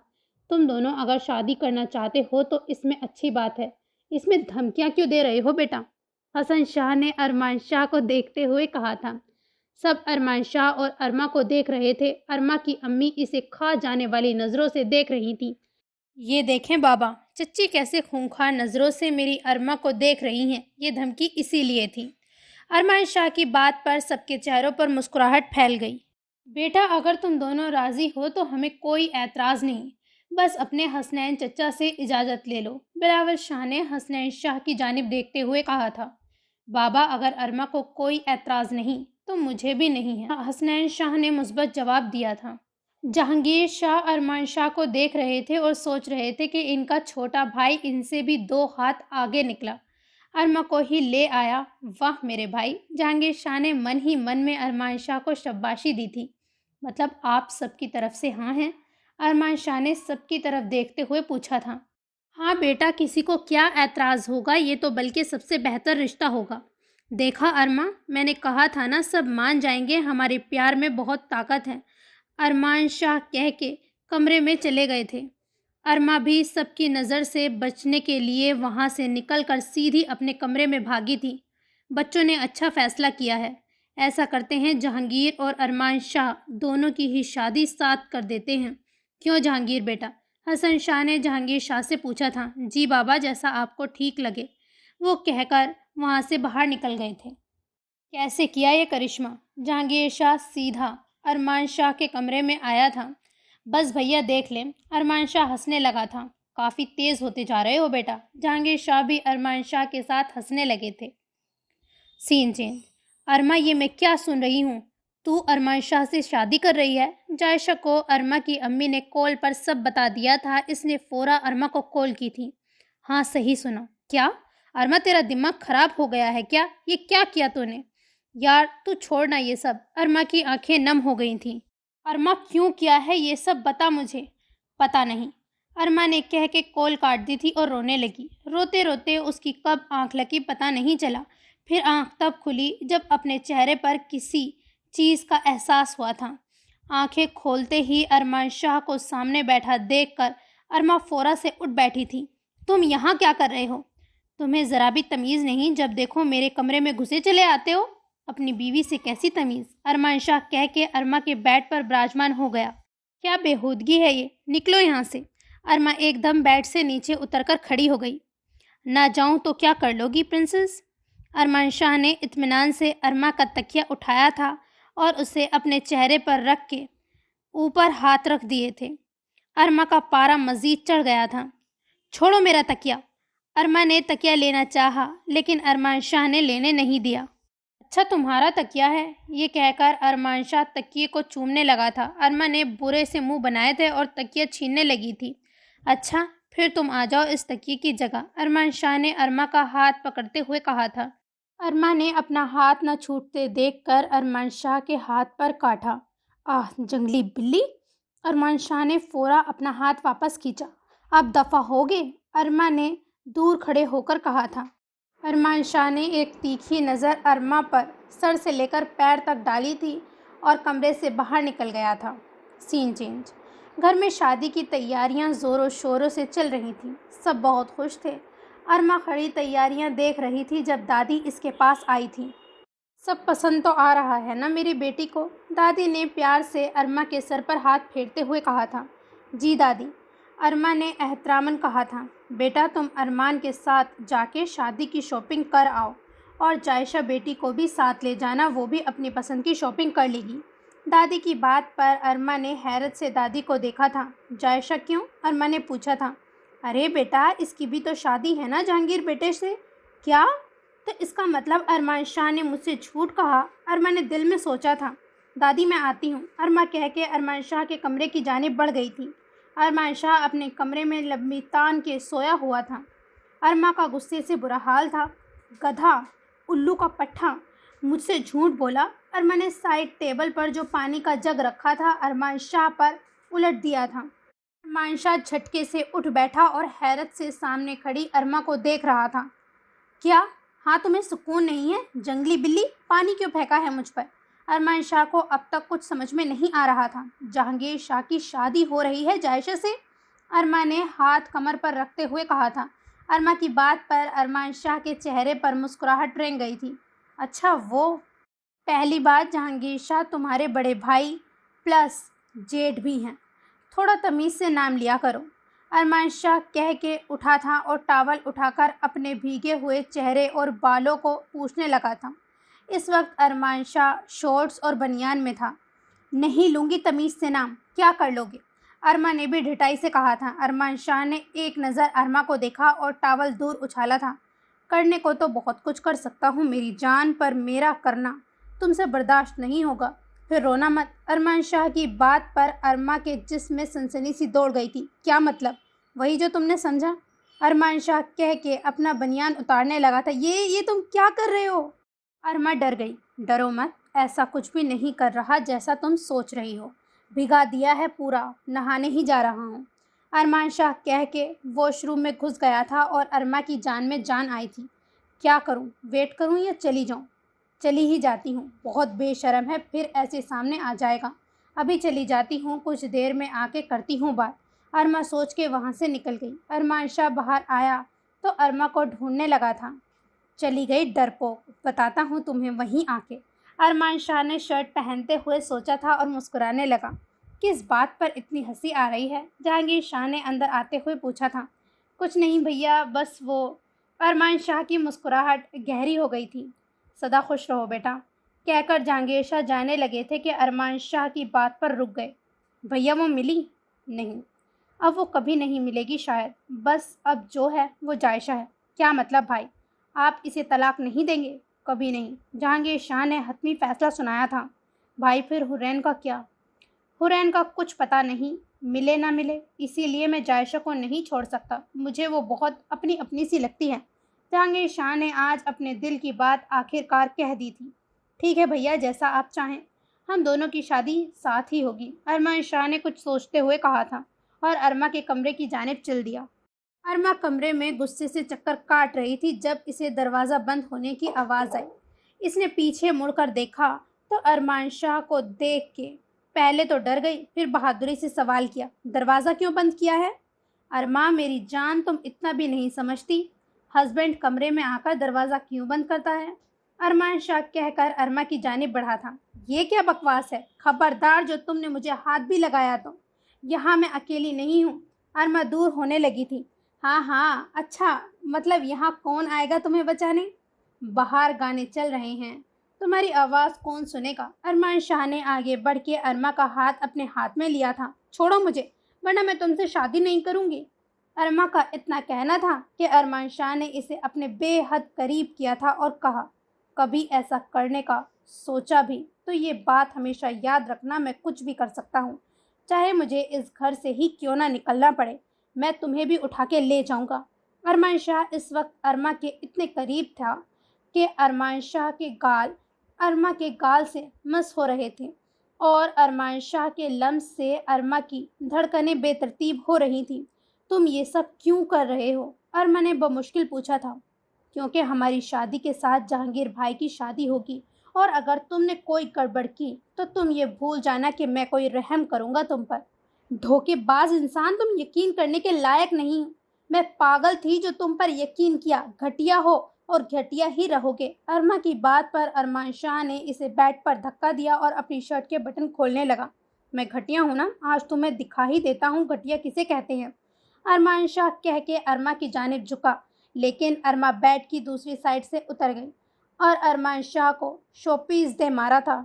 تم دونوں اگر شادی کرنا چاہتے ہو تو اس میں اچھی بات ہے، اس میں دھمکیاں کیوں دے رہے ہو بیٹا؟ حسن شاہ نے ارمان شاہ کو دیکھتے ہوئے کہا تھا۔ سب ارمان شاہ اور ارما کو دیکھ رہے تھے۔ ارما کی امی اسے کھا جانے والی نظروں سے دیکھ رہی تھی۔ یہ دیکھیں بابا، چچی کیسے خونخوار نظروں سے میری ارما کو دیکھ رہی ہیں۔ یہ دھمکی اسی لیے تھی۔ ارمان شاہ کی بات پر سب کے چہروں پر مسکراہٹ پھیل گئی۔ بیٹا، اگر تم دونوں راضی ہو تو ہمیں کوئی اعتراض نہیں، بس اپنے حسنین چچا سے اجازت لے لو۔ بلاول شاہ نے حسنین شاہ کی جانب دیکھتے ہوئے کہا تھا۔ بابا، اگر ارما کو کوئی اعتراض نہیں تو مجھے بھی نہیں ہے، حسنین شاہ نے مثبت جواب دیا تھا۔ جہانگیر شاہ ارمان شاہ کو دیکھ رہے تھے اور سوچ رہے تھے کہ ان کا چھوٹا بھائی ان سے بھی 2 ہاتھ آگے نکلا، ارما کو ہی لے آیا۔ واہ میرے بھائی! جہانگیر شاہ نے من ہی من میں ارمان شاہ کو شاباشی دی تھی۔ مطلب آپ سب کی طرف سے ہاں ہیں؟ ارمان شاہ نے سب کی طرف دیکھتے ہوئے پوچھا تھا۔ ہاں بیٹا، کسی کو کیا اعتراض ہوگا، یہ تو بلکہ سب سے بہتر رشتہ ہوگا۔ دیکھا ارما، میں نے کہا تھا نا، سب مان جائیں گے، ہمارے پیار میں بہت طاقت ہے۔ ارمان شاہ کہہ کے کمرے میں چلے گئے تھے۔ ارما بھی سب کی نظر سے بچنے کے لیے وہاں سے نکل کر سیدھی اپنے کمرے میں بھاگی تھی۔ بچوں نے اچھا فیصلہ کیا ہے، ایسا کرتے ہیں جہانگیر اور ارمان شاہ دونوں کی ہی شادی ساتھ کر دیتے ہیں۔ کیوں جہانگیر بیٹا؟ حسن شاہ نے جہانگیر شاہ سے پوچھا تھا۔ جی بابا، جیسا آپ کو ٹھیک لگے، وہ کہہ کر وہاں سے باہر نکل گئے تھے۔ کیسے کیا یہ کرشمہ؟ جہانگیر شاہ سیدھا ارمان شاہ کے کمرے میں آیا تھا۔ بس بھیا دیکھ لیں۔ ارمان شاہ ہنسنے لگا تھا۔ کافی تیز ہوتے جا رہے ہو بیٹا۔ جہانگیر شاہ بھی ارمان شاہ کے ساتھ ہنسنے لگے تھے۔ سین چینج۔ ارما، یہ میں کیا سن رہی ہوں؟ تو ارمان شاہ سے شادی کر رہی ہے؟ جائشہ کو ارما کی امی نے کال پر سب بتا دیا تھا۔ اس نے فوراً ارما کو کال کی تھی۔ ہاں صحیح سنا۔ کیا ارما، تیرا دماغ خراب ہو گیا ہے کیا؟ یہ کیا کیا تو نے؟ یار تو چھوڑنا یہ سب۔ ارما کی آنکھیں نم ہو گئی تھیں۔ ارما کیوں کیا ہے یہ سب بتا مجھے۔ پتہ نہیں، ارما نے کہہ کے کال کاٹ دی تھی اور رونے لگی۔ روتے روتے اس کی کب آنکھ لگی پتہ نہیں چلا۔ پھر آنکھ تب کھلی جب اپنے چہرے پر کسی چیز کا احساس ہوا تھا۔ آنکھیں کھولتے ہی ارمان شاہ کو سامنے بیٹھا دیکھ کر ارما فوراً سے اٹھ بیٹھی تھی۔ تم یہاں کیا کر رہے ہو؟ تمہیں ذرا بھی تمیز نہیں؟ جب دیکھو میرے کمرے میں گھسے چلے آتے ہو۔ اپنی بیوی سے کیسی تمیز؟ ارمان شاہ کہہ کے ارما کے بیڈ پر براجمان ہو گیا۔ کیا بےہودگی ہے یہ، نکلو یہاں سے۔ ارما ایک دم بیڈ سے نیچے اتر کر کھڑی ہو گئی۔ نہ جاؤں تو کیا کر لو گی پرنسس؟ ارمان شاہ نے اطمینان سے ارما کا تکیہ اٹھایا تھا اور اسے اپنے چہرے پر رکھ کے اوپر ہاتھ رکھ دیے تھے۔ ارما کا پارا مزید چڑھ گیا تھا۔ چھوڑو میرا تکیہ۔ ارما نے تکیہ لینا چاہا لیکن ارمان شاہ نے لینے نہیں دیا۔ اچھا تمہارا تکیہ ہے؟ یہ کہہ کر ارمان شاہ تکیے کو چومنے لگا تھا۔ ارما نے برے سے منہ بنائے تھے اور تکیہ چھیننے لگی تھی۔ اچھا پھر تم آ جاؤ اس تکیے کی جگہ، ارمان شاہ نے ارما کا ہاتھ پکڑتے ہوئے کہا تھا۔ ارما نے اپنا ہاتھ نہ چھوٹتے دیکھ کر ارمان شاہ کے ہاتھ پر کاٹا۔ آہ جنگلی بلی! ارمان شاہ نے فوراً اپنا ہاتھ واپس کھینچا۔ اب دفع ہوگے، ارما نے دور کھڑے ہو کر کہا تھا۔ ارمان شاہ نے ایک تیکھی نظر ارما پر سر سے لے کر پیر تک ڈالی تھی اور کمرے سے باہر نکل گیا تھا۔ سین چینج۔ گھر میں شادی کی تیاریاں زور و شوروں سے چل رہی تھیں۔ سب بہت خوش تھے۔ ارما کھڑی تیاریاں دیکھ رہی تھی جب دادی اس کے پاس آئی تھی۔ سب پسند تو آ رہا ہے نا میری بیٹی کو؟ دادی نے پیار سے ارما کے سر پر ہاتھ پھیرتے ہوئے کہا تھا۔ جی دادی، ارما نے احتراماً کہا تھا۔ بیٹا تم ارمان کے ساتھ جا کے شادی کی شاپنگ کر آؤ اور جائشہ بیٹی کو بھی ساتھ لے جانا، وہ بھی اپنی پسند کی شاپنگ کر لے گی۔ دادی کی بات پر ارما نے حیرت سے دادی کو دیکھا تھا۔ جائشہ کیوں؟ ارما نے پوچھا تھا۔ ارے بیٹا اس کی بھی تو شادی ہے نا جہانگیر بیٹے سے۔ کیا؟ تو اس کا مطلب ارمان شاہ نے مجھ سے جھوٹ کہا؟ ارما نے دل میں سوچا تھا۔ دادی میں آتی ہوں، ارما کہہ کے ارمان شاہ کے کمرے کی جانب بڑھ گئی تھی۔ ارمان شاہ اپنے کمرے میں لمبی تان کے سویا ہوا تھا۔ ارما کا غصے سے برا حال تھا۔ گدھا، الو کا پٹھا، مجھ سے جھوٹ بولا۔ ارما نے سائڈ ٹیبل پر جو پانی کا جگ رکھا تھا ارمان شاہ پر الٹ دیا تھا۔ ارمان شاہ جھٹکے سے اٹھ بیٹھا اور حیرت سے سامنے کھڑی ارما کو دیکھ رہا تھا۔ کیا؟ ہاں تمہیں سکون نہیں ہے؟ جنگلی بلی، پانی کیوں پھینکا ہے مجھ پر؟ ارمان شاہ کو اب تک کچھ سمجھ میں نہیں آ رہا تھا۔ جہانگیر شاہ کی شادی ہو رہی ہے جائشہ سے؟ ارما نے ہاتھ کمر پر رکھتے ہوئے کہا تھا۔ ارما کی بات پر ارمان شاہ کے چہرے پر مسکراہٹ رنگ گئی تھی۔ اچھا وہ؟ پہلی بات، جہانگیر شاہ تمہارے بڑے بھائی پلس جیٹ بھی ہیں، تھوڑا تمیز سے نام لیا کرو۔ ارمان شاہ کہہ کے اٹھا تھا اور ٹاول اٹھا کر اپنے بھیگے ہوئے چہرے اور بالوں کو پوچھنے لگا تھا۔ اس وقت ارمان شاہ شورٹس اور بنیان میں تھا۔ نہیں لوں گی تمیز سے نام، کیا کر لو گے؟ ارما نے بھی ڈھٹائی سے کہا تھا۔ ارمان شاہ نے ایک نظر ارما کو دیکھا اور ٹاول دور اچھالا تھا۔ کرنے کو تو بہت کچھ کر سکتا ہوں میری جان، پر میرا کرنا تم سے برداشت نہیں ہوگا۔ پھر رونا مت۔ ارمان شاہ کی بات پر ارما کے جسم میں سنسنی سی دوڑ گئی تھی۔ کیا مطلب؟ وہی جو تم نے سمجھا۔ ارمان شاہ کہہ کے اپنا بنیان اتارنے لگا تھا۔ یہ تم کیا کر رہے ہو؟ ارما ڈر گئی۔ ڈرو مت، ایسا کچھ بھی نہیں کر رہا جیسا تم سوچ رہی ہو۔ بھگا دیا ہے پورا، نہانے ہی جا رہا ہوں۔ ارمان شاہ کہہ کے واش روم میں گھس گیا تھا اور ارما کی جان میں جان آئی تھی۔ کیا کروں؟ ویٹ کروں یا چلی جاؤں؟ چلی ہی جاتی ہوں، بہت بے شرم ہے، پھر ایسے سامنے آ جائے گا۔ ابھی چلی جاتی ہوں، کچھ دیر میں آ کے کرتی ہوں بات۔ ارما سوچ کے وہاں سے نکل گئی۔ ارمان شاہ باہر آیا تو ارما کو ڈھونڈنے لگا تھا۔ چلی گئی ڈرپوک، بتاتا ہوں تمہیں وہیں آ کے۔ ارمان شاہ نے شرٹ پہنتے ہوئے سوچا تھا اور مسکرانے لگا۔ کس بات پر اتنی ہنسی آ رہی ہے؟ جہانگیر شاہ نے اندر آتے ہوئے پوچھا تھا۔ کچھ نہیں بھیا، بس وہ۔ ارمان شاہ کی مسکراہٹ گہری ہو گئی تھی۔ سدا خوش رہو بیٹا، کہہ کر جہانگیر شاہ جانے لگے تھے کہ ارمان شاہ کی بات پر رک گئے۔ بھیا وہ ملی؟ نہیں، اب وہ کبھی نہیں ملے گی شاید، بس اب جو ہے وہ جائشہ ہے۔ کیا مطلب بھائی؟ آپ اسے طلاق نہیں دیں گے؟ کبھی نہیں۔ جہانگیر شاہ نے حتمی فیصلہ سنایا تھا۔ بھائی پھر حرین کا کیا؟ حرین کا کچھ پتہ نہیں، ملے نہ ملے، اسی لیے میں جائشہ کو نہیں چھوڑ سکتا، مجھے وہ بہت اپنی سی لگتی ہے۔ جہانگیر شاہ نے آج اپنے دل کی بات آخر کار کہہ دی تھی۔ ٹھیک ہے بھیا، جیسا آپ چاہیں، ہم دونوں کی شادی ساتھ ہی ہوگی۔ ارمان شاہ نے کچھ سوچتے ہوئے کہا تھا اور ارما کے کمرے کی جانب چل دیا۔ ارما کمرے میں غصے سے چکر کاٹ رہی تھی جب اسے دروازہ بند ہونے کی آواز آئی۔ اس نے پیچھے مڑ کر دیکھا تو ارمان شاہ کو دیکھ کے پہلے تو ڈر گئی، پھر بہادری سے سوال کیا، دروازہ کیوں بند کیا ہے؟ ارما میری جان، تم اتنا بھی نہیں سمجھتی، ہسبینڈ کمرے میں آ کر دروازہ کیوں بند کرتا ہے؟ ارمان شاہ کہہ کر ارما کی جانب بڑھا تھا۔ یہ کیا بکواس ہے؟ خبردار جو تم نے مجھے ہاتھ بھی لگایا تو۔ یہاں میں اکیلی نہیں ہوں۔ ارما دور ہونے لگی تھی۔ ہاں، اچھا، مطلب یہاں کون آئے گا تمہیں بچانے؟ باہر گانے چل رہے ہیں، تمہاری آواز کون سنے گا؟ ارمان شاہ نے آگے بڑھ کے ارما کا ہاتھ اپنے ہاتھ میں لیا تھا۔ چھوڑو مجھے، ورنہ میں تم سے شادی نہیں کروں گی۔ ارما کا اتنا کہنا تھا کہ ارمان شاہ نے اسے اپنے بے حد قریب کیا تھا اور کہا، کبھی ایسا کرنے کا سوچا بھی تو یہ بات ہمیشہ یاد رکھنا، میں کچھ بھی کر سکتا ہوں، چاہے مجھے اس گھر سے ہی کیوں نہ نکلنا پڑے، میں تمہیں بھی اٹھا کے لے جاؤں گا۔ ارمان شاہ اس وقت ارما کے اتنے قریب تھا کہ ارمان شاہ کے گال ارما کے گال سے مس ہو رہے تھے اور ارمان شاہ کے لمس سے ارما کی دھڑکنیں بے ترتیب ہو رہی تھیں۔ تم یہ سب کیوں کر رہے ہو؟ ارما نے بمشکل پوچھا تھا۔ کیونکہ ہماری شادی کے ساتھ جہانگیر بھائی کی شادی ہوگی، اور اگر تم نے کوئی گڑبڑ کی تو تم یہ بھول جانا کہ میں کوئی رحم کروں گا تم پر۔ دھوکے باز انسان، تم یقین کرنے کے لائق نہیں۔ میں پاگل تھی جو تم پر یقین کیا۔ گھٹیا ہو اور گھٹیا ہی رہو گے۔ ارما کی بات پر ارمان شاہ نے اسے بیڈ پر دھکا دیا اور اپنی شرٹ کے بٹن کھولنے لگا۔ میں گھٹیا ہوں نا؟ آج تمہیں دکھا ہی دیتا ہوں گھٹیا کسے کہتے ہیں۔ ارمان شاہ کہہ کے ارما کی جانب جھکا، لیکن ارما بیڈ کی دوسری سائڈ سے اتر گئی اور ارمان شاہ کو شوپیس دے مارا تھا۔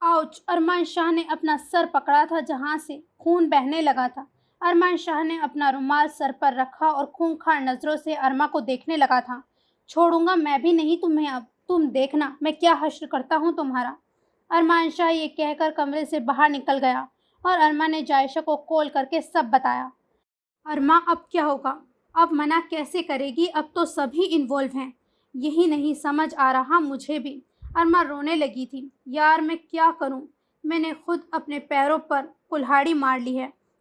آؤچ! ارمان شاہ نے اپنا سر پکڑا تھا جہاں سے خون بہنے لگا تھا۔ ارمان شاہ نے اپنا رومال سر پر رکھا اور خونخوار نظروں سے ارما کو دیکھنے لگا تھا۔ چھوڑوں گا میں بھی نہیں تمہیں اب، تم دیکھنا میں کیا حشر کرتا ہوں تمہارا۔ ارمان شاہ یہ کہہ کر کمرے سے باہر نکل گیا اور ارما نے جائشہ کو کال کر کے سب بتایا۔ ارما اب کیا ہوگا؟ اب منع کیسے کرے گی؟ اب تو سبھی انوالو ہیں، یہی نہیں سمجھ آ رہا مجھے بھی۔ ارما رونے لگی تھی۔ یار میں کیا کروں، میں نے خود اپنے پیروں پر کلہاڑی مار لی ہے۔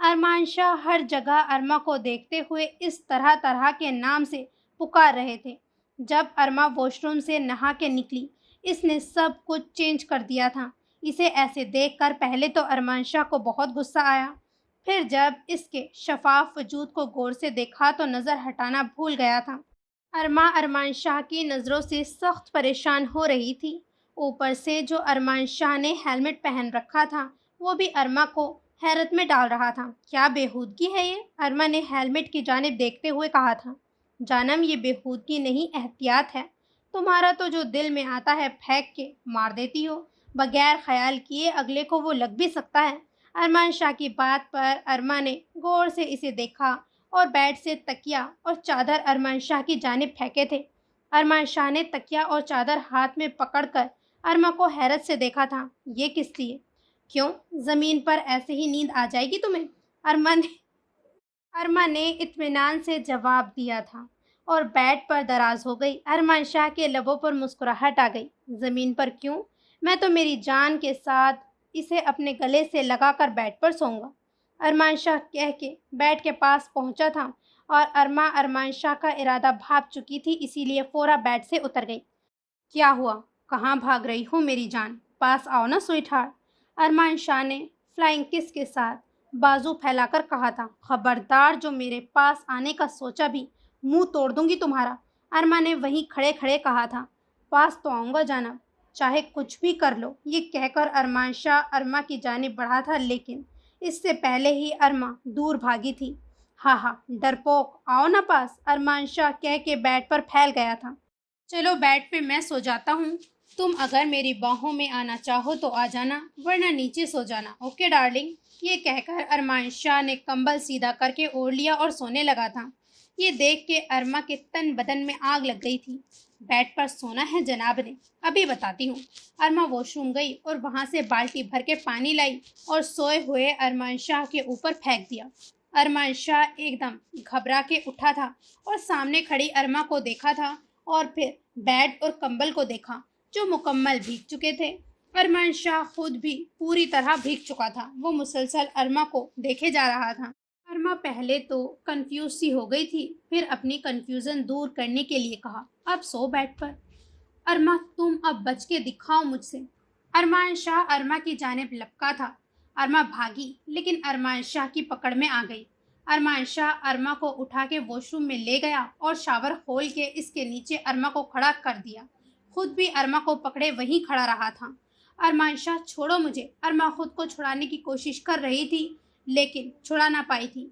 ارمان شاہ ہر جگہ ارما کو دیکھتے ہوئے اس طرح طرح کے نام سے پکار رہے تھے۔ جب ارما واش روم سے نہا کے نکلی، اس نے سب کچھ چینج کر دیا تھا۔ اسے ایسے دیکھ کر پہلے تو ارمان شاہ کو بہت غصہ آیا، پھر جب اس کے شفاف وجود کو غور سے دیکھا تو نظر ہٹانا بھول گیا تھا۔ ارما ارمان شاہ کی نظروں سے سخت پریشان ہو رہی تھی۔ اوپر سے جو ارمان شاہ نے ہیلمٹ پہن رکھا تھا وہ بھی ارما کو حیرت میں ڈال رہا تھا۔ کیا بےہودگی ہے یہ؟ ارما نے ہیلمٹ کی جانب دیکھتے ہوئے کہا تھا۔ جانم، یہ بےہودگی نہیں، احتیاط ہے۔ تمہارا تو جو دل میں آتا ہے پھینک کے مار دیتی ہو، بغیر خیال کیے اگلے کو وہ لگ بھی سکتا ہے۔ ارمان شاہ کی بات پر ارما نے غور سے اسے دیکھا اور بیڈ سے تکیا اور چادر ارمان شاہ کی جانب پھینکے تھے۔ ارمان شاہ نے تکیا اور چادر ہاتھ میں پکڑ کر ارما کو حیرت سے دیکھا تھا۔ یہ کس لیے؟ کیوں؟ زمین پر ایسے ہی نیند آ جائے گی تمہیں؟ ارما نے اطمینان سے جواب دیا تھا اور بیڈ پر دراز ہو گئی۔ ارمان شاہ کے لبوں پر مسکراہٹ آ گئی۔ زمین پر کیوں؟ میں تو میری جان کے ساتھ اسے اپنے گلے سے لگا کر بیڈ پر سوؤں گا۔ ارمان شاہ کہہ کے بیڈ کے پاس پہنچا تھا اور ارما ارمان شاہ کا ارادہ بھاپ چکی تھی، اسی لیے فورا بیڈ سے اتر گئی۔ کیا ہوا؟ کہاں بھاگ رہی ہو میری جان؟ پاس آؤ نا سویٹ ہارٹ، ارمان شاہ نے فلائنگ کس کے ساتھ بازو پھیلا کر کہا تھا۔ خبردار، جو میرے پاس آنے کا سوچا بھی منہ توڑ دوں گی تمہارا، ارما نے وہیں کھڑے کھڑے کہا تھا۔ پاس تو آؤں گا جناب، چاہے کچھ بھی کر لو، یہ کہہ کر ارمان شاہ ارما کی جانب بڑھا تھا، لیکن اس سے پہلے ہی ارما دور بھاگی تھی۔ ہاں ہاں ڈرپوک، آؤ نا پاس، ارمان شاہ کہہ کے بیڈ پر پھیل گیا تھا۔ چلو بیڈ پہ میں سو جاتا ہوں، تم اگر میری باہوں میں آنا چاہو تو آ جانا، ورنہ نیچے سو جانا، اوکے ڈارلنگ۔ یہ کہہ کر ارمان شاہ نے کمبل سیدھا کر کے اوڑھ لیا اور سونے لگا تھا۔ یہ دیکھ کے ارما کے تن بدن میں آگ لگ گئی تھی۔ بیڈ پر سونا ہے جناب نے؟ ابھی بتاتی ہوں۔ ارما واش روم گئی اور وہاں سے بالٹی بھر کے پانی لائی اور سوئے ہوئے ارمان شاہ کے اوپر پھینک دیا۔ ارمان شاہ ایک دم گھبرا کے اٹھا تھا اور سامنے کھڑی ارما کو دیکھا تھا اور پھر بیڈ اور کمبل کو دیکھا جو مکمل بھیگ چکے تھے۔ ارمان شاہ خود بھی پوری طرح بھیگ چکا تھا۔ وہ مسلسل ارما کو دیکھے جا رہا تھا۔ ارما پہلے تو کنفیوز سی ہو گئی تھی، پھر اپنی کنفیوژن دور کرنے کے لیے کہا، اب سو بیڈ پر۔ ارما تم اب بچ کے دکھاؤ مجھ سے۔ ارمان شاہ ارما کی جانب لپکا تھا۔ ارما بھاگی لیکن ارمان شاہ کی پکڑ میں آ گئی۔ ارمان شاہ ارما کو اٹھا کے واش روم میں لے گیا اور شاور کھول کے اس کے نیچے ارما کو کھڑا کر دیا۔ خود بھی ارما کو پکڑے وہیں کھڑا رہا تھا۔ ارمان شاہ چھوڑو مجھے۔ ارما خود کو چھڑانے کی کوشش کر رہی تھی لیکن چھڑا نہ پائی تھی۔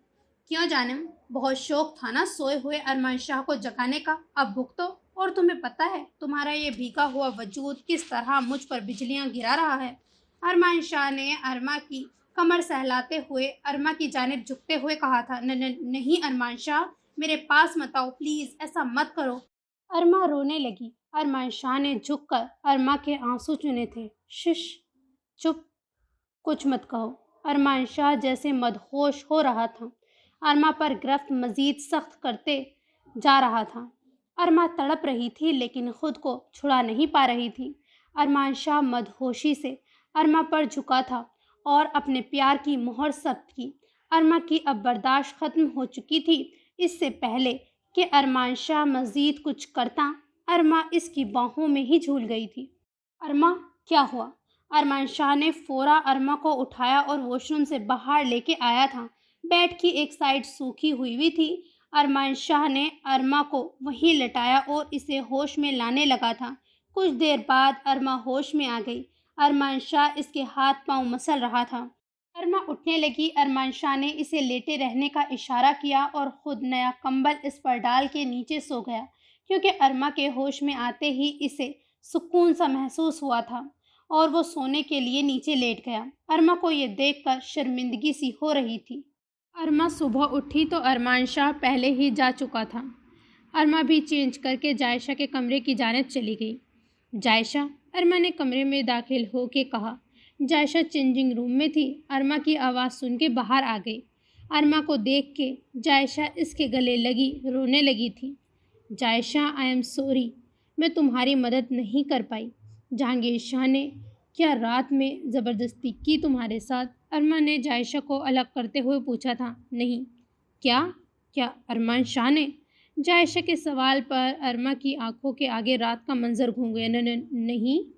کیوں جانم؟ بہت شوق تھا نا سوئے ہوئے ارمان شاہ کو جگانے کا، اب بھگتو۔ اور تمہیں پتہ ہے تمہارا یہ بھیگا ہوا وجود کس طرح مجھ پر بجلیاں گرا رہا ہے؟ ارمان شاہ نے ارما کی کمر سہلاتے ہوئے ارما کی جانب جھکتے ہوئے کہا تھا۔ نہیں ارمان شاہ، میرے پاس مت آؤ پلیز، ایسا مت کرو۔ ارما رونے لگی۔ ارمان شاہ نے جھک کر ارما کے آنسو چنے تھے۔ شش، چپ، کچھ مت کہو۔ ارمان شاہ جیسے مدہوش ہو رہا تھا، ارما پر گرفت مزید سخت کرتے جا رہا تھا۔ ارما تڑپ رہی تھی لیکن خود کو چھڑا نہیں پا رہی تھی۔ ارمان شاہ مدہوشی سے ارما پر جھکا تھا اور اپنے پیار کی مہر ثبت کی۔ ارما کی اب برداشت ختم ہو چکی تھی۔ اس سے پہلے کہ ارمان شاہ مزید کچھ کرتا، ارما اس کی باہوں میں ہی جھول گئی تھی۔ ارما، کیا ہوا؟ ارمان شاہ نے فورا ارما کو اٹھایا اور واش روم سے باہر لے کے آیا تھا۔ بیڈ کی ایک سائڈ سوکھی ہوئی تھی۔ ارمان شاہ نے ارما کو وہیں لٹایا اور اسے ہوش میں لانے لگا تھا۔ کچھ دیر بعد ارما ہوش میں آ گئی۔ ارمان شاہ اس کے ہاتھ پاؤں مسل رہا تھا۔ ارما اٹھنے لگی۔ ارمان شاہ نے اسے لیٹے رہنے کا اشارہ کیا اور خود نیا کمبل اس پر ڈال کے نیچے سو گیا، کیونکہ ارما کے ہوش میں آتے ہی اسے سکون سا محسوس ہوا تھا اور وہ سونے کے لیے نیچے لیٹ گیا۔ ارما کو یہ دیکھ کر شرمندگی سی ہو رہی تھی۔ ارما صبح اٹھی تو ارمان شاہ پہلے ہی جا چکا تھا۔ ارما بھی چینج کر کے جائشہ کے کمرے کی جانب چلی گئی۔ جائشہ، ارما نے کمرے میں داخل ہو کے کہا۔ جائشہ چینجنگ روم میں تھی۔ ارما کی آواز سن کے باہر آ گئی۔ ارما کو دیکھ کے جائشہ اس کے گلے لگی، رونے لگی تھی۔ جائشہ، آئی ایم سوری، میں تمہاری مدد نہیں کر پائی۔ جہانگیر شاہ نے کیا رات میں زبردستی کی تمہارے ساتھ؟ ارما نے جائشہ کو الگ کرتے ہوئے پوچھا تھا۔ نہیں۔ کیا ارمان شاہ نے؟ جائشہ کے سوال پر ارما کی آنکھوں کے آگے رات کا منظر گھوم گیا۔ نہیں،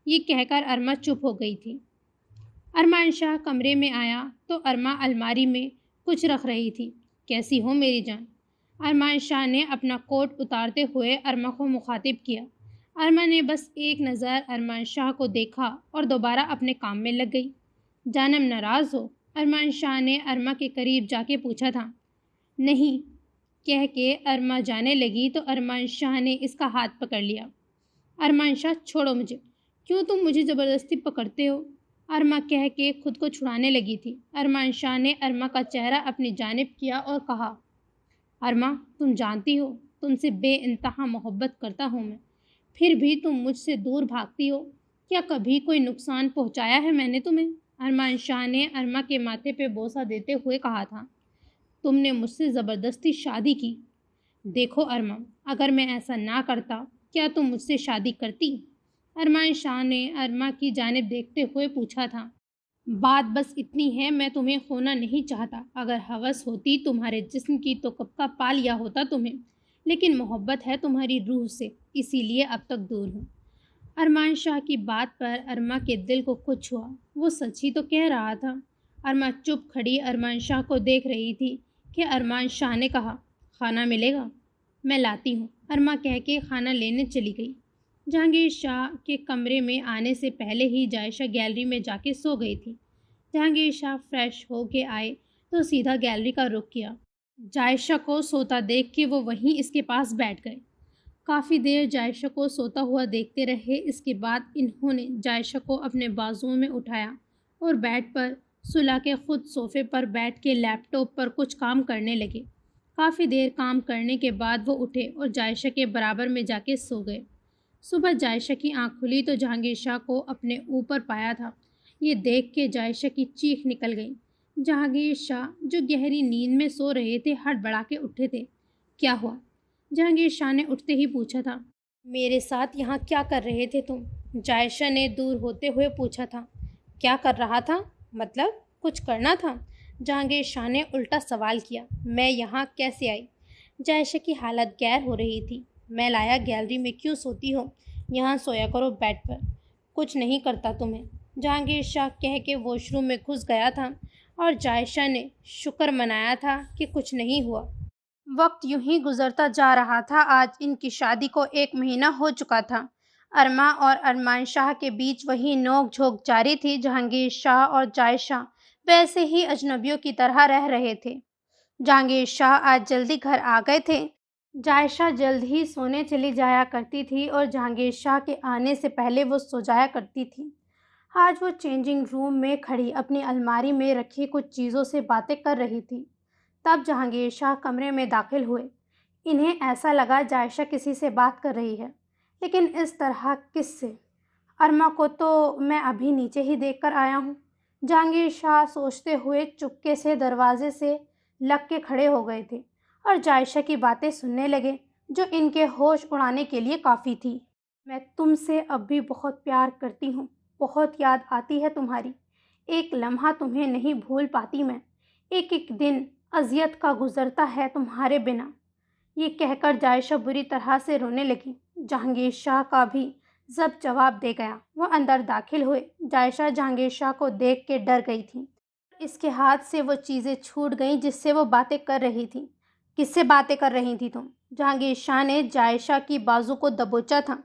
یہ کہہ کر ارما چپ ہو گئی تھی۔ ارمان شاہ کمرے میں آیا تو ارما الماری میں کچھ رکھ رہی تھی۔ کیسی ہو میری جان؟ ارمان شاہ نے اپنا کوٹ اتارتے ہوئے ارما کو مخاطب کیا۔ ارما نے بس ایک نظر ارمان شاہ کو دیکھا اور دوبارہ اپنے کام میں لگ گئی۔ جانم ناراض ہو؟ ارمان شاہ نے ارما کے قریب جا کے پوچھا تھا۔ نہیں، کہہ کے ارما جانے لگی تو ارمان شاہ نے اس کا ہاتھ پکڑ لیا۔ ارمان شاہ چھوڑو مجھے، کیوں تم مجھے زبردستی پکڑتے ہو؟ ارما کہہ کے خود کو چھڑانے لگی تھی۔ ارمان شاہ نے ارما کا چہرہ اپنی جانب کیا اور کہا، ارما تم جانتی ہو تم سے بے انتہا محبت کرتا ہوں میں، پھر بھی تم مجھ سے دور بھاگتی ہو۔ کیا کبھی کوئی نقصان پہنچایا ہے میں نے تمہیں؟ ارمان شاہ نے ارما کے ماتھے پہ بوسہ دیتے ہوئے کہا تھا، تم نے مجھ سے زبردستی شادی کی۔ دیکھو ارما، اگر میں ایسا نہ کرتا کیا تم مجھ سے شادی کرتی؟ ارمان شاہ نے ارما کی جانب دیکھتے ہوئے پوچھا تھا۔ بات بس اتنی ہے، میں تمہیں کھونا نہیں چاہتا۔ اگر ہوس ہوتی تمہارے جسم کی تو کب کا پا لیا ہوتا تمہیں، لیکن محبت ہے تمہاری روح سے، اسی لیے اب تک دور ہوں۔ ارمان شاہ کی بات پر ارما کے دل کو کچھ ہوا۔ وہ سچ ہی تو کہہ رہا تھا۔ ارما چپ کھڑی ارمان شاہ کو دیکھ رہی تھی کہ ارمان شاہ نے کہا، کھانا ملے گا؟ میں لاتی ہوں، ارما کہہ کے کھانا لینے چلی گئی۔ جہانگیر شاہ کے کمرے میں آنے سے پہلے ہی جائشہ گیلری میں جا کے سو گئی تھی۔ جہانگیر شاہ فریش ہو کے آئے تو سیدھا گیلری کا رخ کیا۔ جائشہ کو سوتا دیکھ کے وہ وہیں اس کے پاس بیٹھ گئے۔ کافی دیر جائشہ کو سوتا ہوا دیکھتے رہے۔ اس کے بعد انہوں نے جائشہ کو اپنے بازوؤں میں اٹھایا اور بیڈ پر سلا کے خود صوفے پر بیٹھ کے لیپ ٹاپ پر کچھ کام کرنے لگے۔ کافی دیر کام کرنے کے بعد وہ اٹھے اور جائشہ کے برابر میں جا کے سو گئے۔ صبح جائشہ کی آنکھ کھلی تو جہانگیر شاہ کو اپنے اوپر پایا تھا۔ یہ دیکھ کے جائشہ کی چیخ نکل گئی۔ جہانگیر شاہ جو گہری نیند میں سو رہے تھے ہڑبڑا کے اٹھے تھے۔ کیا ہوا؟ جہانگیر شاہ نے اٹھتے ہی پوچھا تھا۔ میرے ساتھ یہاں کیا کر رہے تھے تم؟ جائشہ نے دور ہوتے ہوئے پوچھا تھا۔ کیا کر رہا تھا؟ مطلب کچھ کرنا تھا؟ جہانگیر شاہ نے الٹا سوال کیا۔ میں یہاں کیسے آئی؟ جائشہ کی حالت غیر ہو رہی تھی۔ میں لایا گیلری میں، کیوں سوتی ہو؟ یہاں سویا کرو بیڈ پر، کچھ نہیں کرتا تمہیں۔ جہانگیر شاہ کہہ کے واش روم میں گھس گیا تھا اور جائشہ نے شکر منایا تھا کہ کچھ نہیں ہوا۔ وقت یوں ہی گزرتا جا رہا تھا۔ آج ان کی شادی کو 1 مہینہ ہو چکا تھا۔ ارما اور ارمان شاہ کے بیچ وہی نوک جھوک جاری تھی۔ جہانگیر شاہ اور جائشہ ویسے ہی اجنبیوں کی طرح رہ رہے تھے۔ جہانگیر شاہ آج جلدی گھر آ گئے تھے۔ جائشہ جلد ہی سونے چلی جایا کرتی تھی اور جہانگیر شاہ کے آنے سے پہلے وہ سو جایا کرتی تھی۔ آج وہ چینجنگ روم میں کھڑی اپنی الماری میں رکھی کچھ چیزوں سے باتیں کر رہی تھی۔ تب جہانگیر شاہ کمرے میں داخل ہوئے۔ انہیں ایسا لگا جائشہ کسی سے بات کر رہی ہے، لیکن اس طرح کس سے؟ ارما کو تو میں ابھی نیچے ہی دیکھ کر آیا ہوں۔ جہانگیر شاہ سوچتے ہوئے چپکے سے دروازے سے لگ کے کھڑے ہو گئے تھے اور جائشہ کی باتیں سننے لگے جو ان کے ہوش اڑانے کے لیے کافی تھی۔ میں تم سے اب بھی بہت پیار کرتی ہوں، بہت یاد آتی ہے تمہاری، ایک لمحہ تمہیں نہیں بھول پاتی میں، ایک ایک دن اذیت کا گزرتا ہے تمہارے بنا۔ یہ کہہ کر جائشہ بری طرح سے رونے لگی۔ جہانگیر شاہ کا بھی ضبط جواب دے گیا۔ وہ اندر داخل ہوئے۔ جائشہ جہانگیر شاہ کو دیکھ کے ڈر گئی تھی۔ اس کے ہاتھ سے وہ چیزیں چھوٹ گئیں جس سے وہ باتیں کر رہی تھی۔ کس سے باتیں کر رہی تھی تم؟ جہانگیر شاہ نے جائشہ کی بازو کو دبوچا تھا۔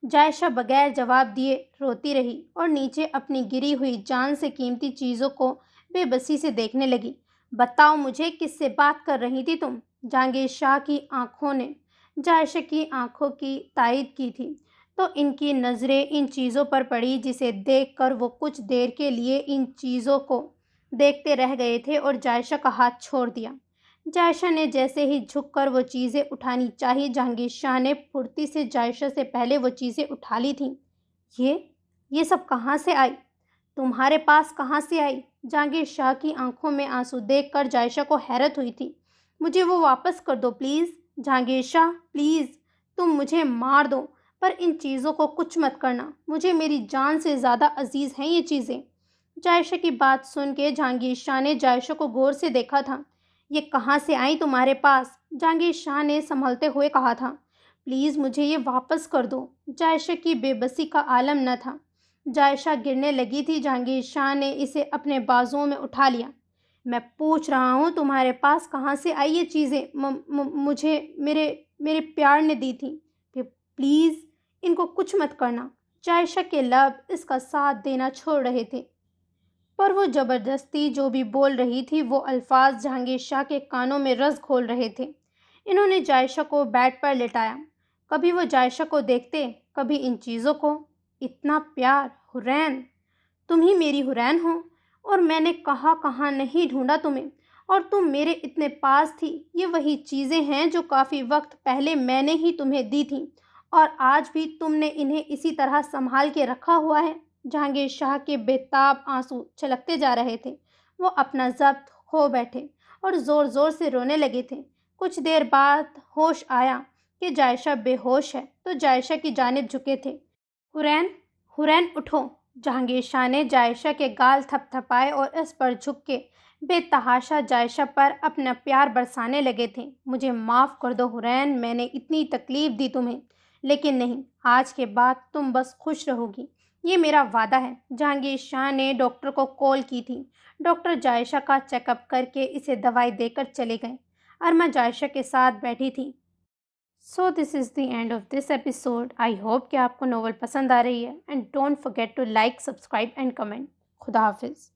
جائشہ بغیر جواب دیے روتی رہی اور نیچے اپنی گری ہوئی جان سے قیمتی چیزوں کو بے بسی سے دیکھنے لگی۔ بتاؤ مجھے، کس سے بات کر رہی تھی تم؟ جہانگیر شاہ کی آنکھوں نے جائشہ کی آنکھوں کی تائید کی تھی تو ان کی نظریں ان چیزوں پر پڑی جسے دیکھ کر وہ کچھ دیر کے لیے ان چیزوں کو دیکھتے رہ گئے تھے اور جائشہ کا ہاتھ چھوڑ دیا۔ جائشہ نے جیسے ہی جھک کر وہ چیزیں اٹھانی چاہی، جہانگیر شاہ نے پھرتی سے جائشہ سے پہلے وہ چیزیں اٹھا لی تھیں۔ یہ سب کہاں سے آئی؟ تمہارے پاس کہاں سے آئی؟ جہانگیر شاہ کی آنکھوں میں آنسو دیکھ کر جائشہ کو حیرت ہوئی تھی۔ مجھے وہ واپس کر دو پلیز۔ جہانگیر شاہ پلیز، تم مجھے مار دو پر ان چیزوں کو کچھ مت کرنا، مجھے میری جان سے زیادہ عزیز ہیں یہ چیزیں۔ جائشہ کی بات سن کے جہانگیر شاہ نے جائشہ کو غور سے دیکھا تھا۔ یہ کہاں سے آئیں تمہارے پاس؟ جہانگیر شاہ نے سنبھلتے ہوئے کہا تھا۔ پلیز مجھے یہ واپس کر دو۔ جائشہ کی بے بسی کا عالم نہ تھا۔ جائشہ گرنے لگی تھی۔ جہانگیر شاہ نے اسے اپنے بازوؤں میں اٹھا لیا۔ میں پوچھ رہا ہوں تمہارے پاس کہاں سے آئی یہ چیزیں؟ مجھے میرے پیار نے دی تھی۔ پلیز ان کو کچھ مت کرنا۔ جائشہ کے لب اس کا ساتھ دینا چھوڑ رہے تھے، پر وہ زبردستی جو بھی بول رہی تھی وہ الفاظ جہانگیر شاہ کے کانوں میں رس گھول رہے تھے۔ انہوں نے جائشہ کو بیڈ پر لٹایا۔ کبھی وہ جائشہ کو دیکھتے، کبھی ان چیزوں کو۔ اتنا پیار، حرین، تم ہی میری حرین ہو، اور میں نے کہاں نہیں ڈھونڈا تمہیں، اور تم میرے اتنے پاس تھی۔ یہ وہی چیزیں ہیں جو کافی وقت پہلے میں نے ہی تمہیں دی تھیں، اور آج بھی تم نے انہیں اسی طرح سنبھال کے رکھا ہوا ہے۔ جہانگیر شاہ کے بے تاب آنسو چھلکتے جا رہے تھے۔ وہ اپنا ضبط کھو بیٹھے اور زور زور سے رونے لگے تھے۔ کچھ دیر بعد ہوش آیا کہ جائشہ بے ہوش ہے تو جائشہ کی جانب جھکے تھے۔ حرین اٹھو۔ جہانگیر شاہ نے جائشہ کے گال تھپ تھپائے اور اس پر جھک کے بے تحاشا جائشہ پر اپنا پیار برسانے لگے تھے۔ مجھے معاف کر دو حرین، میں نے اتنی تکلیف دی تمہیں، لیکن نہیں، آج کے بعد تم بس خوش رہو گی، یہ میرا وعدہ ہے۔ جہانگیر شاہ نے ڈاکٹر کو کال کی تھی۔ ڈاکٹر جائشہ کا چیک اپ کر کے اسے دوائی دے کر چلے گئے۔ ارما جائشہ کے ساتھ بیٹھی تھی۔ So this is the end of this episode. I hope کہ آپ کو ناول پسند آ رہی ہے، and don't forget to like, subscribe and comment. خدا حافظ۔